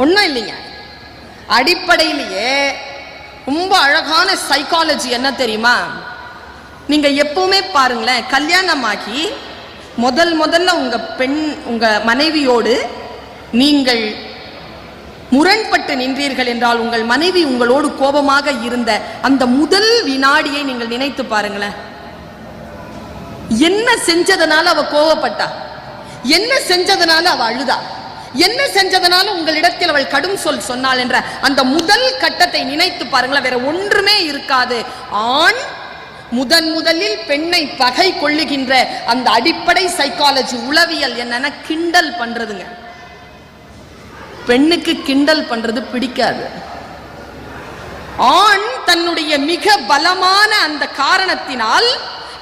ஒன்றும் இல்லைங்க. அடிப்படையிலேயே ரொம்ப அழகான சைக்காலஜி என்ன தெரியுமா? நீங்க எப்பவுமே பாருங்களேன், கல்யாணமாகி முதல்ல உங்க மனைவியோடு நீங்கள் முரண்பட்டு நின்றீர்கள் என்றால், உங்கள் மனைவி உங்களோடு கோபமாக இருந்த அந்த முதல் வினாடியை நீங்கள் நினைத்து பாருங்களேன். என்ன செஞ்சதனால அவ கோபப்பட்டா? என்ன செஞ்சதனால அவ அழுதா? என்ன செஞ்சதனால உங்களிடத்தில் அவள் கடும் சொல் சொன்னாள் என்ற அந்த முதல் கட்டத்தை நினைத்து பாருங்களேன். வேற ஒன்றுமே இருக்காது. ஆண் முதலில் பெண்ணை பகை கொள்ளுகின்ற அந்த அடிப்படை சைக்காலஜி உளவியல் என்னன்னா, கிண்டல் பண்றதுங்க. பெண்ணுக்கு கிண்டல் பண்றது பிடிக்காது. ஆண் தன்னுடைய மிக பலமான அந்த காரணத்தினால்,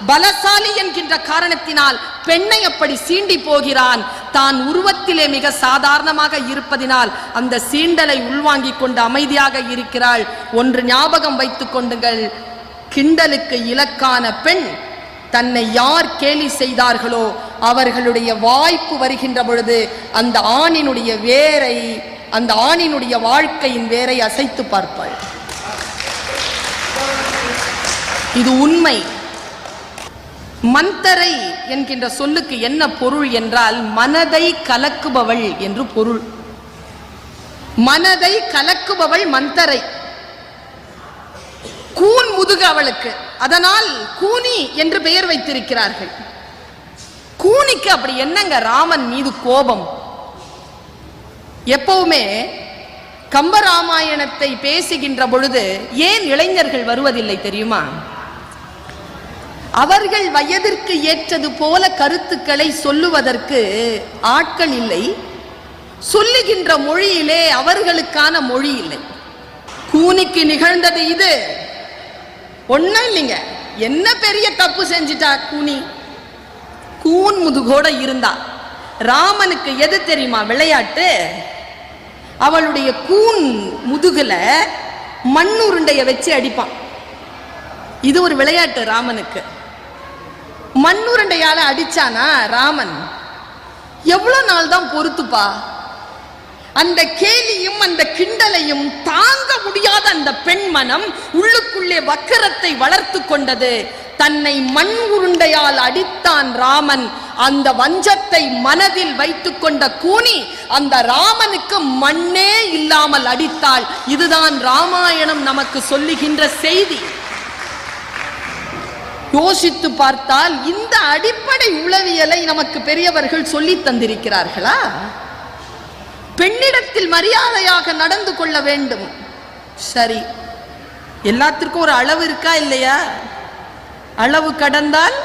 பலசாலி என்கின்ற காரணத்தினால் பெண்ணை அப்படி சீண்டி போகிறான். தான் உருவத்திலே மிக சாதாரணமாக இருப்பதினால் அந்த சீண்டலை உள்வாங்கிக் கொண்டு அமைதியாக இருக்கிறாள். ஒன்று ஞாபகம் வைத்துக் கொண்டுங்கள், கிண்டலுக்கு இலக்கான பெண் தன்னை யார் கேலி செய்தார்களோ அவர்களுடைய வாய்ப்பு வருகின்ற பொழுது அந்த ஆணினுடைய வேரை, அந்த ஆணினுடைய வாழ்க்கையின் வேரை அசைத்து பார்ப்பாள். இது உண்மை. மந்தரை என்கின்ற சொல்லுக்கு என்ன பொருள் என்றால், மனதை கலக்குபவள் என்று பொருள். மனதை கலக்குபவள் மந்தரை. கூன் முதுகு அவளுக்கு, அதனால் கூனி என்று பெயர் வைத்திருக்கிறார்கள். கூனிக்கு அப்படி என்னங்க ராமன் மீது கோபம்? எப்பவுமே கம்பராமாயணத்தை பேசுகின்ற பொழுது ஏன் இளைஞர்கள் வருவதில்லை தெரியுமா? அவர்கள் வயதிற்கு ஏற்றது போல கருத்துக்களை சொல்லுவதற்கு ஆட்கள் இல்லை. சொல்லுகின்ற மொழியிலே அவர்களுக்கான மொழி இல்லை. கூனிக்கு நிகழ்ந்தது இது. ஒன்னும் இல்லைங்க. என்ன பெரிய தப்பு செஞ்சிட்டா கூனி? கூன் முதுகோட இருந்தா. ராமனுக்கு எது தெரியுமா விளையாட்டு? அவளுடைய கூன் முதுகுல மண்ணுருண்டைய வச்சு அடிப்பான். இது ஒரு விளையாட்டு ராமனுக்கு. மண்ணுருண்டையால அடிச்சானா ராமன் எவ்வளவு நாள் தான் பொறுத்துப்பா? அந்த கேலியும் அந்த கிண்டலையும் தாங்க முடியாத அந்த பெண் மனம் உள்ளுக்குள்ளே வக்கரத்தை வளர்த்து கொண்டது. தன்னை மண் உருண்டையால் அடித்தான் ராமன். அந்த வஞ்சத்தை மனதில் வைத்துக் கொண்ட கூனி அந்த ராமனுக்கு மண்ணே இல்லாமல் அடித்தாள். இதுதான் ராமாயணம் நமக்கு சொல்லுகின்ற செய்தி. யோசித்து பார்த்தால் இந்த அடிப்படை உளவியலை நமக்கு பெரியவர்கள் சொல்லி தந்திருக்கிறார்களா? பெண்ணிடத்தில் மரியாதையாக நடந்து கொள்ள வேண்டும். சரி, எல்லாத்திற்கும் ஒரு அளவு இருக்கா இல்லையா? அளவு கடந்தால்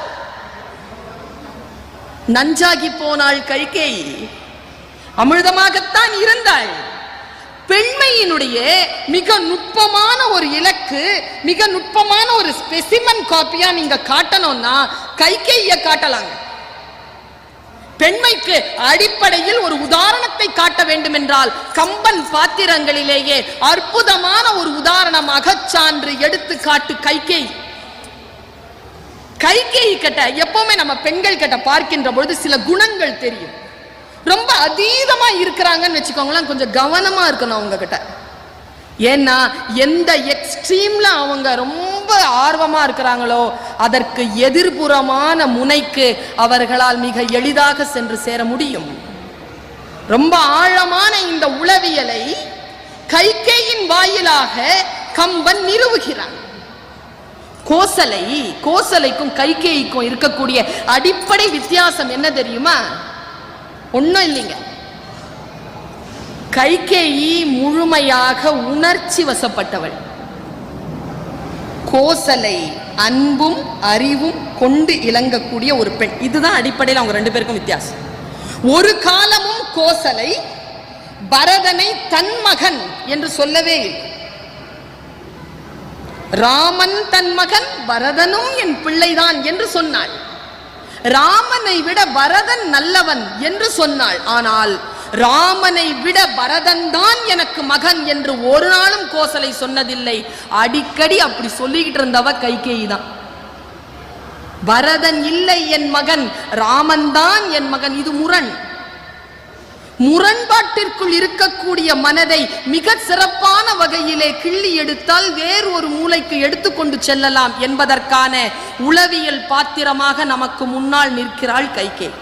நஞ்சாகி போனாள் கைகேயி. அமிர்தமாகத்தான் இருந்தாள். பெண்மையினுடைய மிக நுட்பமான ஒரு இலக்கு, மிக நுட்பமான ஒரு ஸ்பெசிமன் காப்பியா நீங்க காட்டணும்னா கைகேயியை காட்டலாங்க. பெண்மைக்கு அடிப்படையில் ஒரு உதாரணத்தை காட்ட வேண்டும் என்றால் கம்பன் பாத்திரங்களிலேயே அற்புதமான ஒரு உதாரணமாக சான்று எடுத்து காட்டு கைகேயி. கைகேயி கிட்ட எப்பவுமே நம்ம பெண்கள் கிட்ட பார்க்கின்ற பொழுது சில குணங்கள் தெரியும். ரொம்ப அதீதமா இருக்கிறாங்கன்னு வச்சுக்கோங்களேன், கொஞ்சம் கவனமா இருக்கணும் அவங்க கிட்ட. ஏன்னா எந்த எக்ஸ்ட்ரீம்ல அவங்க ரொம்ப ஆர்வமா இருக்கிறாங்களோ அதற்கு எதிர்புறமான முனைக்கு அவர்களால் மிக எளிதாக சென்று சேர முடியும். ரொம்ப ஆழமான இந்த உளவியலை கைகேயின் வாயிலாக கம்பன் நிறுவுகிறான். கோசலைக்கும் கைகேயிக்கும் இருக்கக்கூடிய அடிப்படை வித்தியாசம் என்ன தெரியுமா? ஒன்னும் இல்லைங்க. கைகேயி முழுமையாக உணர்ச்சி வசப்பட்டவள். கோசலை அன்பும் அறிவும் கொண்டு இலங்கக்கூடிய ஒரு பெண். இதுதான் அடிப்படையில் அவங்க ரெண்டு பேருக்கும் வித்தியாசம். ஒரு காலமும் கோசலை பரதனை தன் மகன் என்று சொல்லவே இல்லை. ராமன் தன் மகன், பரதனும் என் பிள்ளைதான் என்று சொன்னாள். ராமனை விட பரதன் நல்லவன் என்று சொன்னாள். ஆனால் ராமனை விட பரதன் தான் எனக்கு மகன் என்று ஒரு நாளும் கோசலை சொன்னதில்லை. அடிக்கடி அப்படி சொல்லிக்கிட்டு இருந்தவ கைகேயி தான். பரதன் இல்லை என் மகன், ராமன் தான் என் மகன். இது முரண். முரண்பாட்டிற்குள் இருக்கக்கூடிய மனதை மிக சிறப்பான வகையிலே கிள்ளி எடுத்தால் வேறு ஒரு மூலைக்கு எடுத்துக்கொண்டு செல்லலாம் என்பதற்கான உளவியல் பாத்திரமாக நமக்கு முன்னால் நிற்கிறாள் கைகேயி.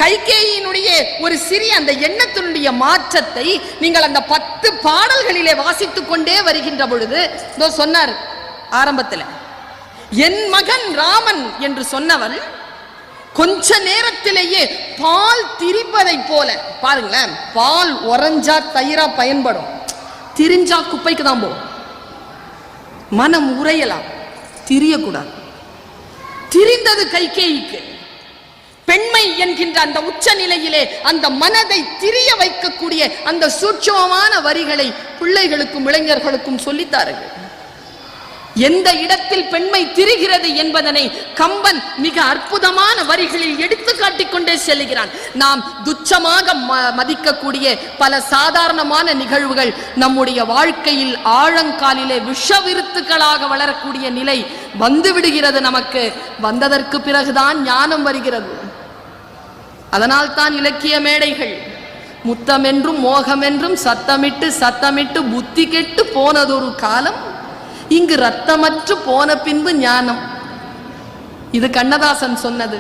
கைகேயினுடைய ஒரு சிறிய அந்த எண்ணத்தினுடைய மாற்றத்தை நீங்கள் அந்த 10 பாடல்களிலே வாசித்துக் கொண்டே வருகின்ற பொழுது சொன்னார் ஆரம்பத்தில், என் மகன் ராமன் என்று சொன்னவள் கொஞ்ச நேரத்திலேயே பால் திரிப்பதை போல, பாருங்களேன், பால் உறைஞ்சா தயிரா பயன்படும், திரிஞ்சா குப்பைக்கு தான் போகும். மனம் உறையலாம், திரியக்கூடாது. திரிந்தது கைகேயிக்கு. பெண்மை என்கின்ற அந்த உச்ச நிலையிலே அந்த மனதை திரிய வைக்கக்கூடிய அந்த சூட்சமமான வரிகளை பிள்ளைகளுக்கும் இளைஞர்களுக்கும் சொல்லித்தார்கள். எந்த இடத்தில் பெண்மை திரிகிறது என்பதனை கம்பன் மிக அற்புதமான வரிகளில் எடுத்து காட்டிக்கொண்டே செல்கிறான். நாம் துச்சமாக மதிக்கக்கூடிய பல சாதாரணமான நிகழ்வுகள் நம்முடைய வாழ்க்கையில் ஆழங்காலிலே விஷவிருத்துக்களாக வளரக்கூடிய நிலை வந்து விடுகிறது. நமக்கு வந்ததற்கு பிறகுதான் ஞானம் வருகிறது. அதனால் தான் இலக்கிய மேடைகள் முத்தமென்றும் மோகமென்றும் சத்தமிட்டு சத்தமிட்டு புத்தி கெட்டு போனதொரு காலம், இங்கு ரத்தமற்று போன பின்பு ஞானம். இது கண்ணதாசன் சொன்னது.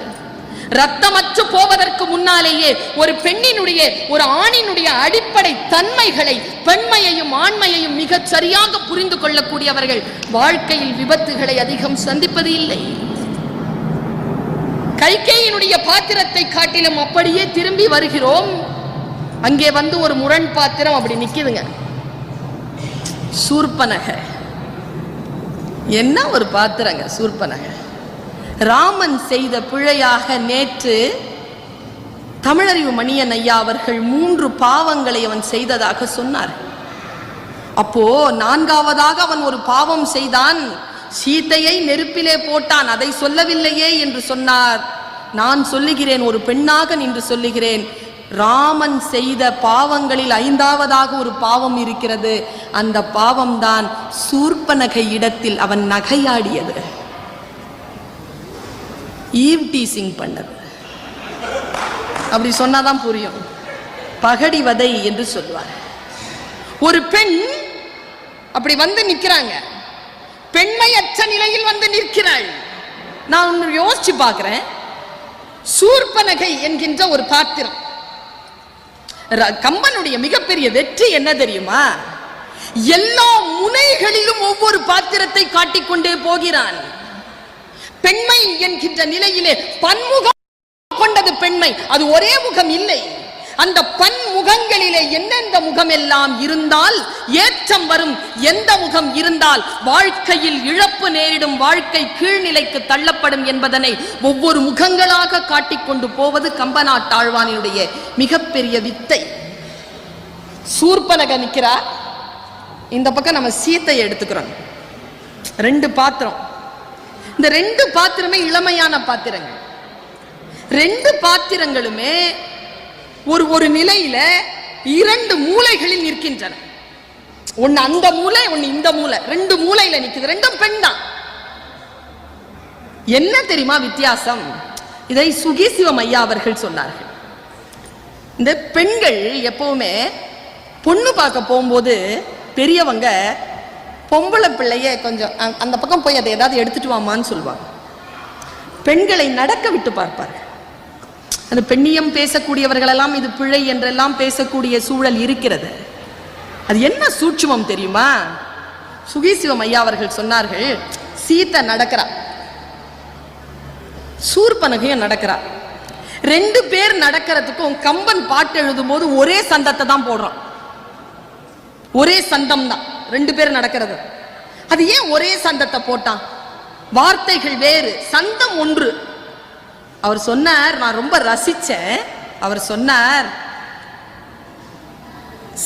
ரத்தமற்று போவதற்கு முன்னாலேயே ஒரு பெண்ணினுடைய ஒரு ஆணினுடைய அடிப்படை தன்மைகளை, பெண்மையையும் ஆண்மையையும் மிக சரியாக புரிந்து கொள்ளக்கூடியவர்கள் வாழ்க்கையில் விபத்துகளை அதிகம் சந்திப்பது இல்லை. கைகேயினுடைய பாத்திரத்தை காட்டிலும் அப்படியே திரும்பி வருகிறோம். அங்கே வந்து ஒரு முரண் பாத்திரம் அப்படி நிக்குதுங்க. சூர்பனகை என்ன ஒரு பாத்திரங்க சூர்பனகை. ராமன் செய்த பிழையாக நேற்று தமிழறிவு மணியன் ஐயா அவர்கள் 3 பாவங்களை அவன் செய்ததாக சொன்னார். அப்போ 4ஆவதாக அவன் ஒரு பாவம் செய்தான், சீதையை நெருப்பிலே போட்டான். அதை சொல்லவில்லையே என்று சொன்னார். நான் சொல்லுகிறேன், ஒரு பெண்ணாக நின்று சொல்லுகிறேன், ராமன் செய்த பாவங்களில் 5ஆவதாக ஒரு பாவம் இருக்கிறது. அந்த பாவம் தான் சூர்பனகை இடத்தில் அவன் நகையாடியது, ஈவ் டீசிங் பண்ணது. அப்படி சொன்னாதான் புரியும். பகடிவதை என்று சொல்வார். ஒரு பெண் அப்படி வந்து நிற்கிறாங்க, பெண்மையற்ற நிலையில் வந்து நிற்கிறாள். நான் ஒன்று யோசிச்சு பார்க்கிறேன். சூர்பனகை என்கின்ற ஒரு பாத்திரம், கம்பனுடைய மிகப்பெரிய வெற்றி என்ன தெரியுமா? எல்லா முனைகளிலும் ஒவ்வொரு பாத்திரத்தை காட்டிக்கொண்டே போகிறான். பெண்மை என்கின்ற நிலையிலே பன்முகம் கொண்டது பெண்மை. அது ஒரே முகம் இல்லை. அந்த பன்முகங்களிலே எந்தெந்த முகம் எல்லாம் இருந்தால் ஏற்றம் வரும், எந்த முகம் இருந்தால் வாழ்க்கையில் இழப்பு நேரிடும், வாழ்க்கை கீழ்நிலைக்கு தள்ளப்படும் என்பதனை ஒவ்வொரு முகங்களாக காட்டிக்கொண்டு போவது கம்பநாட்டாழ்வானுடைய மிகப்பெரிய வித்தை. சூர்பனகை நிற்கிறார், இந்த பக்கம் நம்ம சீத்தையை எடுத்துக்கிறோம். 2 பாத்திரம். இந்த 2 பாத்திரமே இளமையான பாத்திரங்கள். 2 பாத்திரங்களுமே ஒரு நிலையில 2 மூலைகளில் நிற்கின்றன. ஒன்னு அந்த மூலை, ஒன்னு இந்த மூலை. 2 மூலையில நிக்குது. 2ம் பெண் தான். என்ன தெரியுமா வித்தியாசம்? இதை சுகீசிவம் ஐயா அவர்கள் சொன்னார்கள். இந்த பெண்கள் எப்பவுமே பொண்ணு பார்க்க போகும்போது பெரியவங்க பொம்பளை பிள்ளைய கொஞ்சம் அந்த பக்கம் போய் அதை ஏதாவது எடுத்துட்டு வாமான்னு சொல்லுவாங்க. பெண்களை நடக்க விட்டு பார்ப்பார்கள். அந்த பெண்ணியம் பேசக்கூடியவர்கள் எல்லாம் இது பிழை என்றெல்லாம் பேசக்கூடிய சூழல் இருக்கிறது. அது என்ன சூட்சுமம் தெரியுமா? சுகீசிவம் ஐயா அவர்கள் சொன்னார்கள், சீத்தை நடக்கிறா, சூர்பனகையும் நடக்கிறா. 2 பேர் நடக்கிறதுக்கும் கம்பன் பாட்டு எழுதும் போது ஒரே சந்தத்தை தான் போடுறான். ஒரே சந்தம் தான் 2 பேர் நடக்கிறது. அது ஏன் ஒரே சந்தத்தை போட்டான்? வார்த்தைகள் வேறு, சந்தம் ஒன்று. அவர் சொன்னார், நான் ரொம்ப ரசிச்சேன். அவர் சொன்னார்,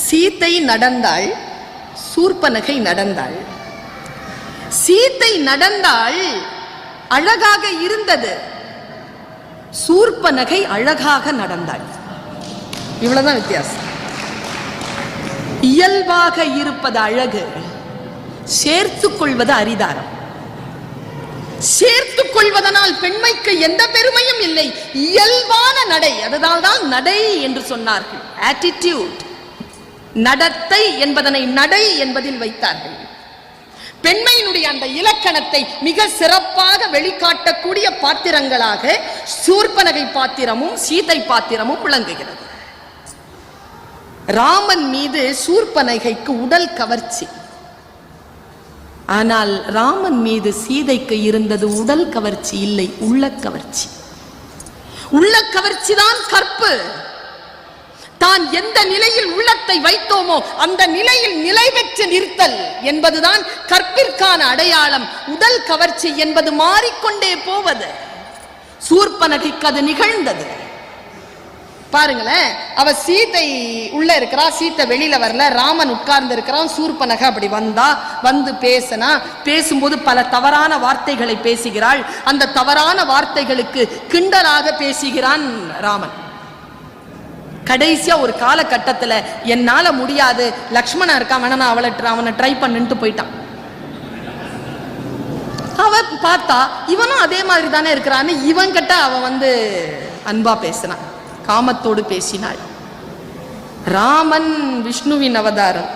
சீத்தை நடந்தாள், சூர்பனகை நடந்தாள். சீத்தை நடந்தாள், அழகாக இருந்தது. சூர்பனகை அழகாக நடந்தாள். இவ்வளவுதான் வித்தியாசம். இயல்பாக இருப்பது அழகு, சேர்த்துக் கொள்வது அரிதாரம். சேர்த்துக் கொள்வதனால் பெண்மைக்கு எந்த பெருமையும் இல்லை. இயல்பான நடை, அதனால்தான் நடை என்று சொன்னார்கள். ஆட்டிடியூட், நடத்தை என்பதனை நடை என்பதில் வைத்தார்கள். பெண்மையினுடைய அந்த இலக்கணத்தை மிக சிறப்பாக வெளிக்காட்டக்கூடிய பாத்திரங்களாக சூர்பனகை பாத்திரமும் சீதை பாத்திரமும் விளங்குகிறது. ராமன் மீது சூர்பனகைக்கு உடல் கவர்ச்சி, ஆனால் ராமன் மீது சீதைக்கு இருந்தது உடல் கவர்ச்சி இல்லை, உள்ள கவர்ச்சி. உள்ள கவர்ச்சி தான் கற்பு. தான் எந்த நிலையில் உள்ளத்தை வைத்தோமோ அந்த நிலையில் நிலை பெற்று நிறுத்தல் என்பதுதான் கற்பிற்கான அடையாளம். உடல் கவர்ச்சி என்பது மாறிக்கொண்டே போவது. சூர்பனகைக்கு அது நிகழ்ந்தது. பாருங்களேன், அவ சீதை உள்ள இருக்கிறா, சீதை வெளியில வரல, ராமன் உட்கார்ந்து இருக்கிறான். சூர்பனகை அப்படி வந்தா, வந்து பேசினா, பேசும்போது பல தவறான வார்த்தைகளை பேசுகிறாள். அந்த தவறான வார்த்தைகளுக்கு கிண்டலாக பேசுகிறான் ராமன். கடைசியா ஒரு காலகட்டத்துல என்னால முடியாது, லக்ஷ்மணன் இருக்கா, வேணா அவனை ட்ரை பண்ணிட்டு போயிட்டான். அவ பார்த்தா இவனும் அதே மாதிரி தானே இருக்கிறான்னு இவன் கிட்ட அவ வந்து அன்பா பேசினான், காமத்தோடு பேசினாள். ராமன் விஷ்ணுவின் அவதாரம்,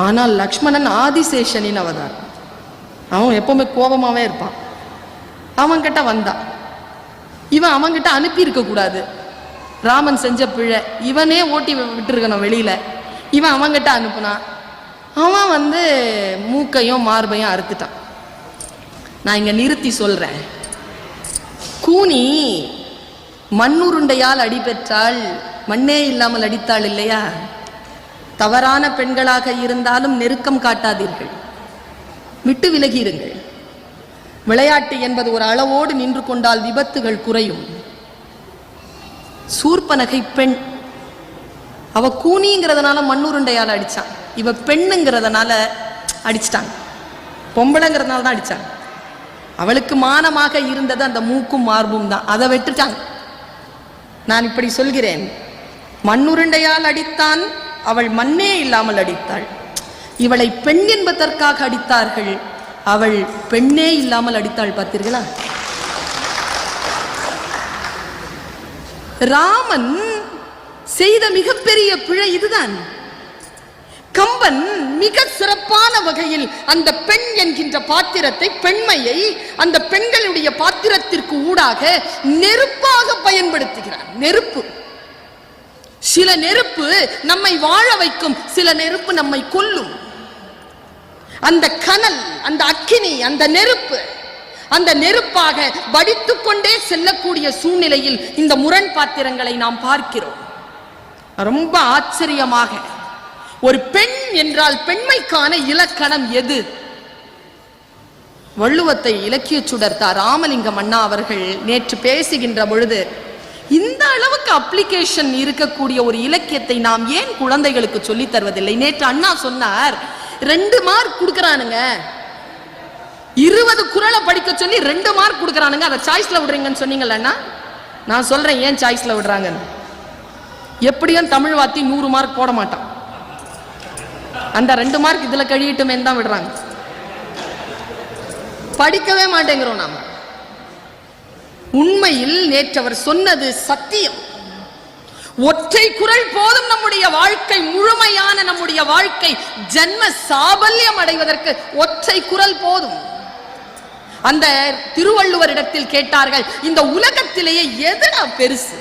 ஆனால் லக்ஷ்மணன் ஆதிசேஷனின் அவதாரம். அவன் எப்பவுமே கோபமாவே இருப்பான். அவன் கிட்ட வந்தான். இவன் அவன்கிட்ட அனுப்பி இருக்க கூடாது, ராமன் செஞ்ச பிழை. இவனே ஓட்டி விட்டுருக்கணும் வெளியில, இவன் அவன்கிட்ட அனுப்புனான். அவன் வந்து மூக்கையும் மார்பையும் அறுத்துட்டான். நான் இங்க நிறுத்தி சொல்றேன். கூனி மண்ணுருண்டையால் அடி பெற்றாள், மண்ணே இல்லாமல் அடித்தாள் இல்லையா? தவறான பெண்களாக இருந்தாலும் நெருக்கம் காட்டாதீர்கள், விட்டு விலகியிருங்கள். விளையாட்டு என்பது ஒரு அளவோடு நின்று கொண்டால் விபத்துகள் குறையும். சூர்பனகை பெண், அவ கூனிங்கிறதுனால மண்ணுருண்டையால் அடிச்சான், இவ பெண்ணுங்கிறதுனால அடிச்சிட்டாங்க. பொம்பளைங்கிறதுனால தான் அடிச்சாங்க. அவளுக்கு மானமாக இருந்தது அந்த மூக்கும் மார்பும் தான், அதை வெட்டுட்டாங்க. நான் இப்படி சொல்கிறேன், மண்ணுருண்டையால் அடித்தான், அவள் மண்ணே இல்லாமல் அடித்தாள். இவளை பெண் என்பதற்காக அடித்தார்கள், அவள் பெண்ணே இல்லாமல் அடித்தாள். பார்த்தீர்களா? ராமன் செய்த மிகப்பெரிய பிழை இதுதான். கம்பன் மிக சிறப்பான வகையில் அந்த பெண் என்கின்ற பாத்திரத்தை, பெண்மையை அந்த பெண்களுடைய பாத்திரத்திற்கு ஊடாக நெருப்பாக பயன்படுத்துகிறார். நெருப்பு, சில நெருப்பு நம்மை வாழ வைக்கும், சில நெருப்பு நம்மை கொல்லும். அந்த கனல், அந்த அக்கினி, அந்த நெருப்பு, அந்த நெருப்பாக வடித்துக் கொண்டே செல்லக்கூடிய சூழ்நிலையில் இந்த முரண் பாத்திரங்களை நாம் பார்க்கிறோம். ரொம்ப ஆச்சரியமாக, ஒரு பெண் என்றால் பெண்மைக்கான இலக்கணம் எது? வள்ளுவத்தை இலக்கிய சுடர்த்தார் ராமலிங்கம் அண்ணா அவர்கள் நேற்று பேசுகின்ற பொழுது, இந்த அளவுக்கு அப்ளிகேஷன் இருக்கக்கூடிய ஒரு இலக்கியத்தை நாம் ஏன் குழந்தைகளுக்கு சொல்லித் தருவதில்லை? நேற்று அண்ணா சொன்னார், 2 மார்க் கொடுக்கறானுங்க, 20 குறளை படிக்க சொல்லி 2 மார்க் கொடுக்கறானுங்க, அதை சாய்ஸ்ல விடுறீங்கன்னு சொன்னீங்கல்ல. நான் சொல்றேன் ஏன் சாய்ஸ்ல விடுறாங்கன்னு. எப்படியும் தமிழ் வாத்தி 100 மார்க் போட மாட்டான், அந்த 2 மார்க் இதுல கழியட்டுமே தான் விடுறாங்க. படிக்கவே மாட்டேங்கிறோம் நாம. உண்மையில் நேற்று அவர் சொன்னது சத்தியம். ஒற்றை குறள் போதும் நம்முடைய வாழ்க்கை முழுமையான, நம்முடைய வாழ்க்கை ஜன்ம சாபல்யம் அடைவதற்கு ஒற்றை குறள் போதும். அந்த திருவள்ளுவரிடத்தில் கேட்டார்கள், இந்த உலகத்திலேயே எதுனா பெருசு?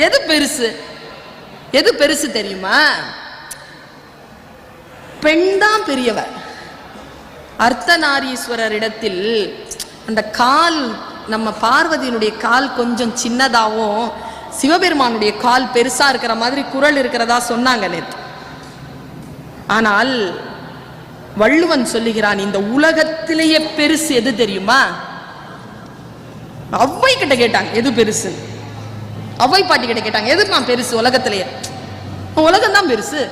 எது பெருசு? எது பெருசு தெரியுமா? பெண் தான் பெரியவர். அர்த்தநாரீஸ்வரர் இடத்தில் அந்த கால், நம்ம பார்வதியினுடைய கால் கொஞ்சம் சின்னதாகவும் சிவபெருமானுடைய கால் பெருசா இருக்கிற மாதிரி குறள் இருக்கிறதா சொன்னாங்க நேற்று. ஆனால் வள்ளுவன் சொல்லுகிறான், இந்த உலகத்திலேயே பெருசு எது தெரியுமா? அவ்வை கிட்ட கேட்டாங்க எது பெருசு, அவ்வை பாட்டி கிட்ட கேட்டாங்க எதுமா பெருசு உலகத்திலேயே? உலகம் தான் பெருசு.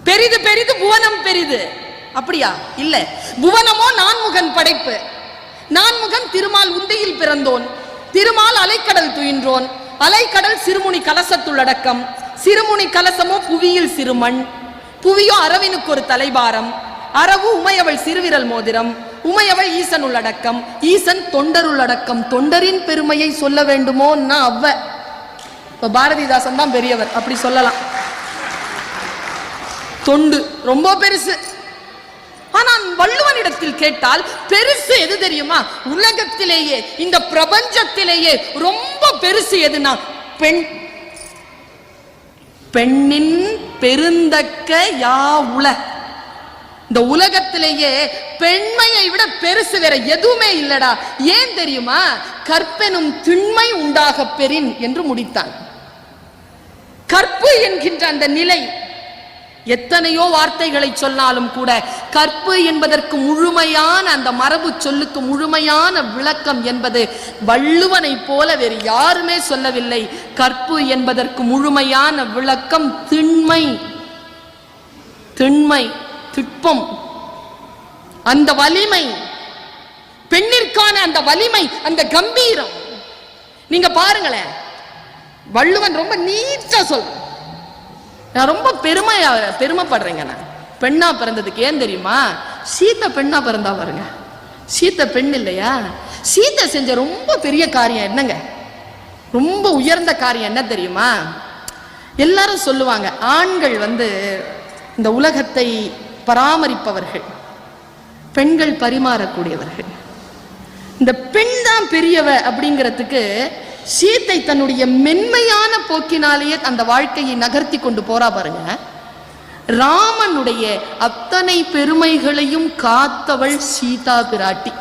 பெரிது பெரிது புவனம் பெரிது, அப்படியா? இல்ல, புவனமோ நான்முகன் படைப்பு. நான்முகன் திருமால் உந்தையில் பிறந்தோன், திருமால் அலைக்கடல் துயின்றோன், அலைக்கடல் சிறுமுனி கலசத்துள்ளடக்கம், சிறுமுனி கலசமோ புவியில் சிறுமண், புவியோ அரவினுக்கு ஒரு தலைபாரம், அரவு உமையவள் சிறுவிரல் மோதிரம், உமையவள் ஈசன் உள்ளடக்கம், ஈசன் தொண்டர் உள்ளடக்கம். தொண்டரின் பெருமையை சொல்ல வேண்டுமோன்னா இப்ப பாரதிதாசன் தான் பெரியவர் அப்படி சொல்லலாம். தொண்டு ரொம்ப பெருசு. ஆனால் வள்ளுவனிடத்தில் கேட்டால் பெருசு எது தெரியுமா? உலகத்திலேயே இந்த பிரபஞ்சத்திலேயே ரொம்ப பெருசு எதுனா பெண். பெண்ணின் பெருந்தக்க யாவுல. இந்த உலகத்திலேயே பெண்மையை விட பெருசு வேற எதுவுமே இல்லடா. ஏன் தெரியுமா? கற்பெனும் திண்மை உண்டாக பெறின் என்று முடித்தான். கற்பு என்கின்ற அந்த நிலை எத்தனையோ வார்த்தைகளை சொன்னாலும் கூட கற்பு என்பதற்கு முழுமையான அந்த மரபு சொல்லுக்கு முழுமையான விளக்கம் என்பது வள்ளுவனை போல வேறு யாருமே சொல்லவில்லை. கற்பு என்பதற்கு முழுமையான விளக்கம் திண்மை, திண்மை, திட்பம், அந்த வலிமை, பெண்ணிற்கான அந்த வலிமை, அந்த கம்பீரம். நீங்க பாருங்களேன், வள்ளுவன் ரொம்ப நீட்டா சொல்ற. நான் ரொம்ப பெருமைப்படுறேங்க நான் பெண்ணா பிறந்ததுக்கு. ஏன் தெரியுமா? சீத்தை பெண்ணா பிறந்தா பாருங்க. சீத்தை பெண் இல்லையா? சீத்தை செஞ்ச ரொம்ப பெரிய காரியம் என்னங்க? ரொம்ப உயர்ந்த காரியம் என்ன தெரியுமா? எல்லாரும் சொல்லுவாங்க ஆண்கள் இந்த உலகத்தை பராமரிப்பவர்கள், பெண்கள் பரிமாறக்கூடியவர்கள். இந்த பெண் தான் பெரியவ அப்படிங்கிறதுக்கு சீத்தை தன்னுடைய மென்மையான போக்கினாலேயே அந்த வாழ்க்கையை நகர்த்தி கொண்டு போறா பாருங்க. ராமனுடைய அத்தனை பெருமைகளையும் காத்தவள் சீதா பிராட்டி.